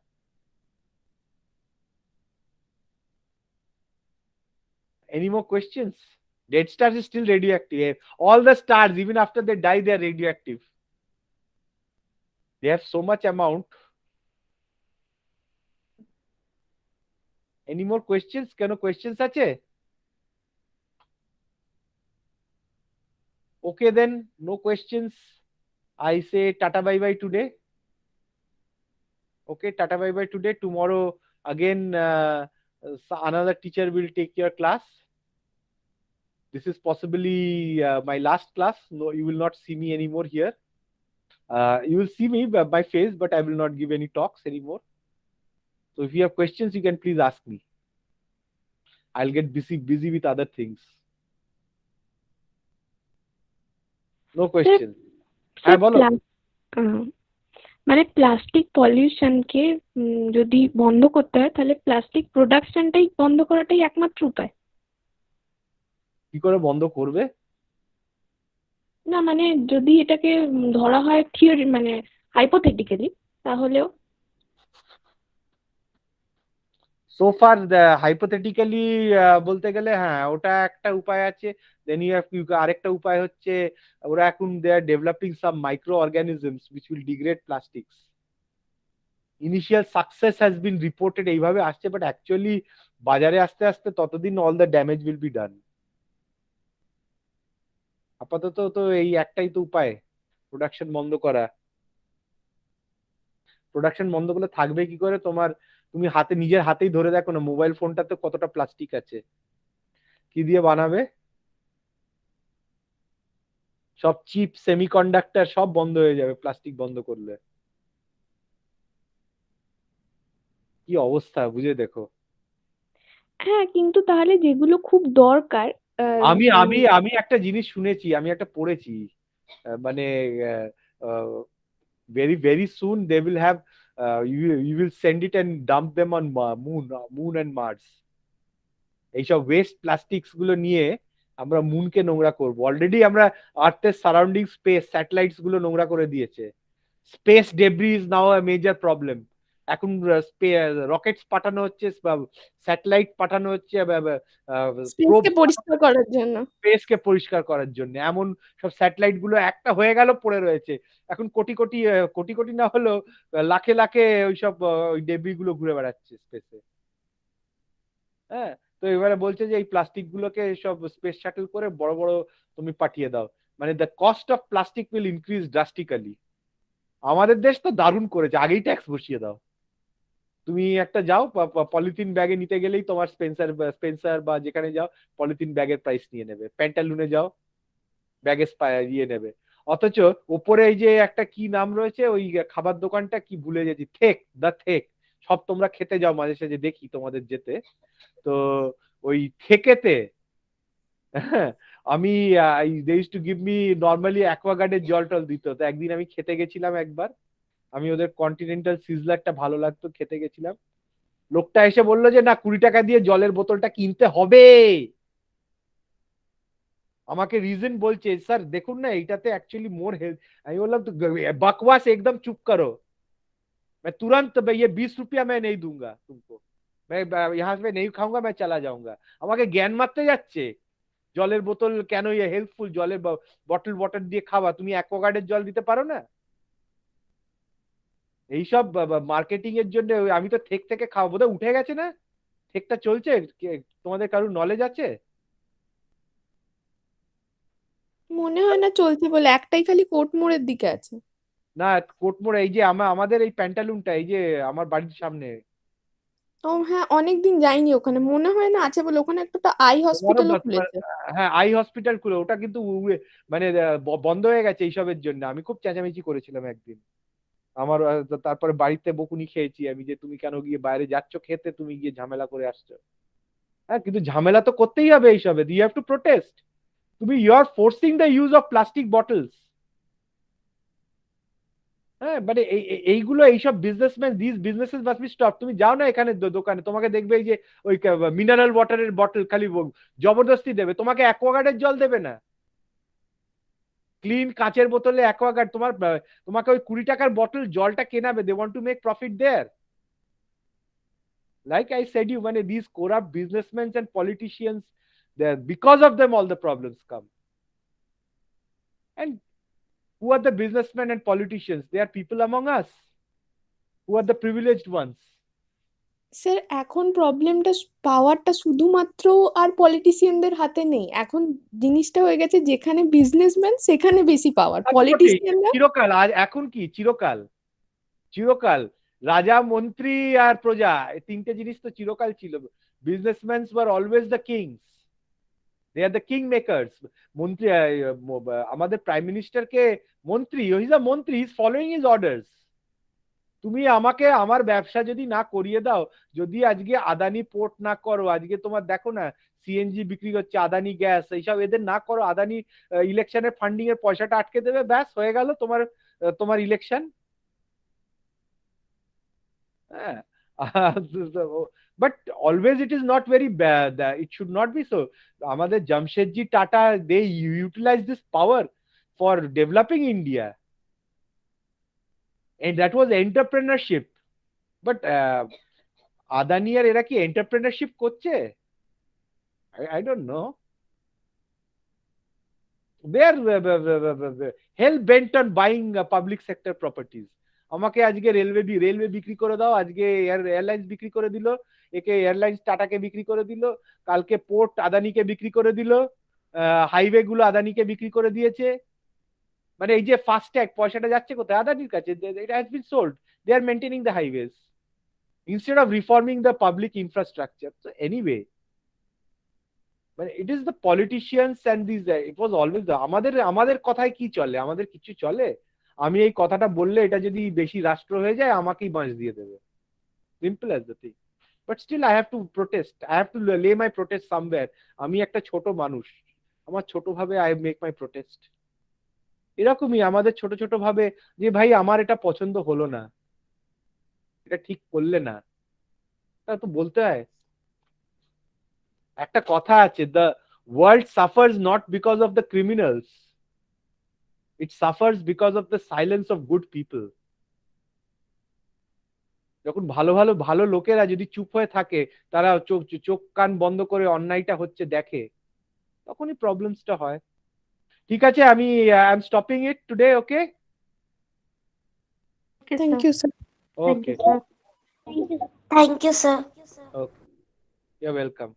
Any more questions? Dead stars is still radioactive. All the stars, even after they die, they are radioactive. They have so much amount. Any more questions? কোনো questions আছে? Okay then, no questions. I say tata bye bye today. Okay, tata bye bye today. Tomorrow again, another teacher will take your class. This is possibly my last class. No, you will not see me anymore here. You will see me by my face, but I will not give any talks anymore. So if you have questions, you can please ask me. I'll get busy with other things. No questions. হ্যাঁ বলো। মানে plastic পলিউশনকে যদি বন্ধ করতে হয় তাহলে plastic প্রোডাকশনটাই বন্ধ করাটাই একমাত্র উপায়। কি করে বন্ধ করবে? না মানে যদি এটাকে ধরা হয় থিওরি মানে হাইপোথেটিক্যালি তাহলেও so far hypothetically বলতে গেলে হ্যাঁ ওটা একটা উপায় আছে। then you have আরেকটা উপায় হচ্ছে ওরা এখন they are developing some microorganisms which will degrade plastics. Initial success has been reported এইভাবে আসছে, but actually বাজারে আস্তে আস্তে ততদিন all the damage will be done. আপাতত তো এই একটাই তো উপায়, প্রোডাকশন বন্ধ করা। প্রোডাকশন বন্ধ করলে থাকবে কি করে? তুমি নিজের হাতেই ধরে দেখো না, মোবাইল ফোনটাতে কতটা প্লাস্টিক আছে, কি দিয়ে বানাবে? সব চিপ সেমিকন্ডাক্টর সব বন্ধ হয়ে যাবে প্লাস্টিক বন্ধ করলে। কি অবস্থা বুঝে দেখো। হ্যাঁ কিন্তু তাহলে যেগুলো খুব দরকার আমি একটা জিনিস শুনেছি, আমি একটা পড়েছি, মানে very soon they will have you will send it and dump them on moon and Mars. এইসব ওয়েস্ট প্লাস্টিক্স গুলো নিয়ে আমরা মুনকে নোংরা করব। অলরেডি আমরা আর্থের সারাউন্ডিং স্পেস স্যাটেলাইটস গুলো নোংরা করে দিয়েছে। Space debris is now a major problem. এখন রকেটস পাঠানো হচ্ছে, স্যাটেলাইট পাঠানো হচ্ছে স্পেসকে পরিষ্কার করার জন্য, স্পেসকে পরিষ্কার করার জন্য। এমন সব স্যাটেলাইট গুলো একটা হয়ে গেল পড়ে রয়েছে, এখন কোটি কোটি না হলেও লাখে লাখে ওইসব ওই ডেব্রি গুলো ঘুরে বেড়াচ্ছে স্পেসে। হ্যাঁ, তো এবারে বলছে যে এই প্লাস্টিক গুলোকে সব স্পেস শাটল করে বড় বড় তুমি পাঠিয়ে দাও, মানে the cost of plastic will increase drastically. আমাদের দেশ তো দারুণ করেছে, আগেই ট্যাক্স বসিয়ে দাও। তুমি একটা যাও পলিথিন ব্যাগে নিতে গেলেই তোমার স্পেন্সার বা যেখানে যাও পলিথিন ব্যাগের প্রাইস নিয়ে নেবে, প্যান্টালুনে যাও ব্যাগের ইয়ে নেবে। অথচ ওপরে এই যে একটা কি নাম রয়েছে ওই খাবার দোকানটা, কি ভুলে গেছি, দ্য থেক, সব তোমরা খেতে যাও মাঝে সাঝে দেখি তোমাদের যেতে, তো ওই থেকেতে আমি they used to give me normally অ্যাকোয়াগার্ডের জল টল দিত। তো একদিন আমি খেতে গেছিলাম একবার, আমি ওদের কন্টিনেন্টাল সিজলারটা ভালো লাগতো, খেতে গেছিলাম। লোকটা এসে বললো যে না 20 টাকা দিয়ে জলের বোতলটা কিনতে হবে। আমাকে রিজন বলছে, স্যার দেখুন না এটাতে অ্যাকচুয়ালি মোর হেলথ। আমি বললাম তো बकवास एकदम चुप करो, मैं तुरंत ये 20 रुपया मैं नहीं दूंगा तुमको, मैं यहाँ पे नहीं खाऊंगा, मैं चला जाऊंगा। আমাকে জ্ঞান মারতে যাচ্ছে। জলের বোতল কেন হেল্পফুল, জলের বটল দিয়ে খাওয়া, তুমি অ্যাকোয়াগার্ডের জল দিতে পারো না? এইসব মার্কেটিং এর জন্য আমি তো থেকে খাওয়া, বোধহয় উঠে গেছে না, থেকটা চলছে, তোমাদের কারোর নলেজ আছে? মনে হয় না চলছে বলে, একটাই খালি কোর্ট মোড়ের দিকে আছে। না কোটমোড় এই যে আমাদের এই প্যান্টালুনটা এই যে আমার বাড়ির সামনে ও হ্যাঁ, অনেকদিন যাইনি ওখানে, মনে হয় না আছে বলে। ওখানে একটা আই তোমারও হসপিটালও খুলেছে। হ্যাঁ আই হসপিটাল খুলে ওটা কিন্তু মানে বন্ধ হয়ে গেছে এইসবের জন্য। আমি খুব চেঁচামেচি করেছিলাম একদিন। আমার তারপরে বাড়িতে বকুনি খেয়েছি আমি যে তুমি কেন গিয়ে বাইরে যাচ্ছ খেতে, তুমি গিয়ে ঝামেলা করে আসছো। হ্যাঁ কিন্তু ঝামেলা তো করতেই হবে এইসবে, ইউ হ্যাভ টু প্রোটেস্ট। তুমি you are forcing the use of plastic bottles. হ্যাঁ মানে এইগুলো এইসব businessman this businesses must be stop. তুমি যাও না এখানে দোকানে, তোমাকে দেখবে এই যে ওই মিনারেল ওয়াটারের বটল খালি জবরদস্তি দেবে, তোমাকে অ্যাকোয়াগার্ডের জল দেবে না। ক্লিন কাঁচের বোতলে অ্যাকোয়াগার্ড তোমাকে ওই 20 টাকার বটল জলটা কেনাবে। They want to make profit there. Like I said you, মানে these corrupt businessmen and politicians, because of them all the problems come. And who are the businessmen and politicians? They are people among us who are the privileged ones. Sir এখন প্রবলেমটা, পাওয়ারটা শুধুমাত্র আর পলিটিশিয়ানদের হাতে নেই। এখন জিনিসটা হয়ে গেছে যেখানে বিজনেসম্যান সেখানে বেশি পাওয়ার, তা তো বটেই, পলিটিশিয়ানরা। চিরকাল এখন কি চিরকাল চিরকাল রাজা মন্ত্রী আর প্রজা এই তিনটে জিনিস তো চিরকাল ছিল। Businessman were always the kings, they are the king makers. মন্ত্রী আমাদের প্রাইম মিনিস্টারকে মন্ত্রী, হি ইজ আ মন্ত্রী, he is following his orders. তুমি আমাকে আমার ব্যবসা যদি না করিয়ে দাও, যদি আজকে আদানি পোর্ট না করো, আজকে তোমার দেখো না সিএনজি বিক্রি করছে, আদানি গ্যাস, এইসব এদের না করো, আদানি ইলেকশনের ফান্ডিং এর পয়সাটা আটকে দেবে, ব্যাস হয়ে গেল তোমার তোমার ইলেকশন। হ্যাঁ but always it is not very bad, it should not be so. আমাদের Jamshedji Tata they utilize this power for developing India, and that was entrepreneurship. But Adani আর এরা কি এন্টারপ্রেনারশিপ করছে? I don't know. They are hell bent on buying public sector properties. আমাকে আজকে railway বিক্রি করে দাও, আজকে এয়ারলাইন্স বিক্রি করে দিল, একে এয়ারলাইন্স টাটাকে বিক্রি করে দিল, কালকে পোর্ট আদানিকে বিক্রি করে দিল, হাইওয়ে গুলো আদানিকে বিক্রি করে দিয়েছে। মানে এই যে ফাস্ট্যাগ পয়সাটা যাচ্ছে কোথায়? আদানির কাছে। It has been sold, they are maintaining the highways instead of reforming the public infrastructure. So anyway, but it is the politicians and these it was always the আমাদের কথায় কি চলে? আমাদের কিছু চলে? আমি এই কথাটা বললে এটা যদি বেশি রাষ্ট্র হয়ে যায় আমাকেই বাঁশ দিয়ে দেবে, simple as the thing. But still I have to protest, I have to lay my protest somewhere. আমি একটা ছোট মানুষ, আমার ছোট ভাবে I make my protest. এরকমই আমাদের ছোট ছোট ভাবে যে ভাই আমার এটা পছন্দ হলো না, এটা ঠিক করলে না, তা তো বলতে হয়। একটা কথা আছে, the world suffers not because of the criminals, it suffers because of the silence of good people. যখন ভালো ভালো ভালো লোকেরা যদি চুপ হয়ে থাকে, তারা চোখ কান বন্ধ করে অন্যায়টা হচ্ছে দেখে, তখনই প্রবলেমসটা হয়। ঠিক আছে, আমি I am stopping it today. Okay, Okay, thank sir. You sir. Thank okay, you, sir. Thank you, sir. Okay, you are welcome.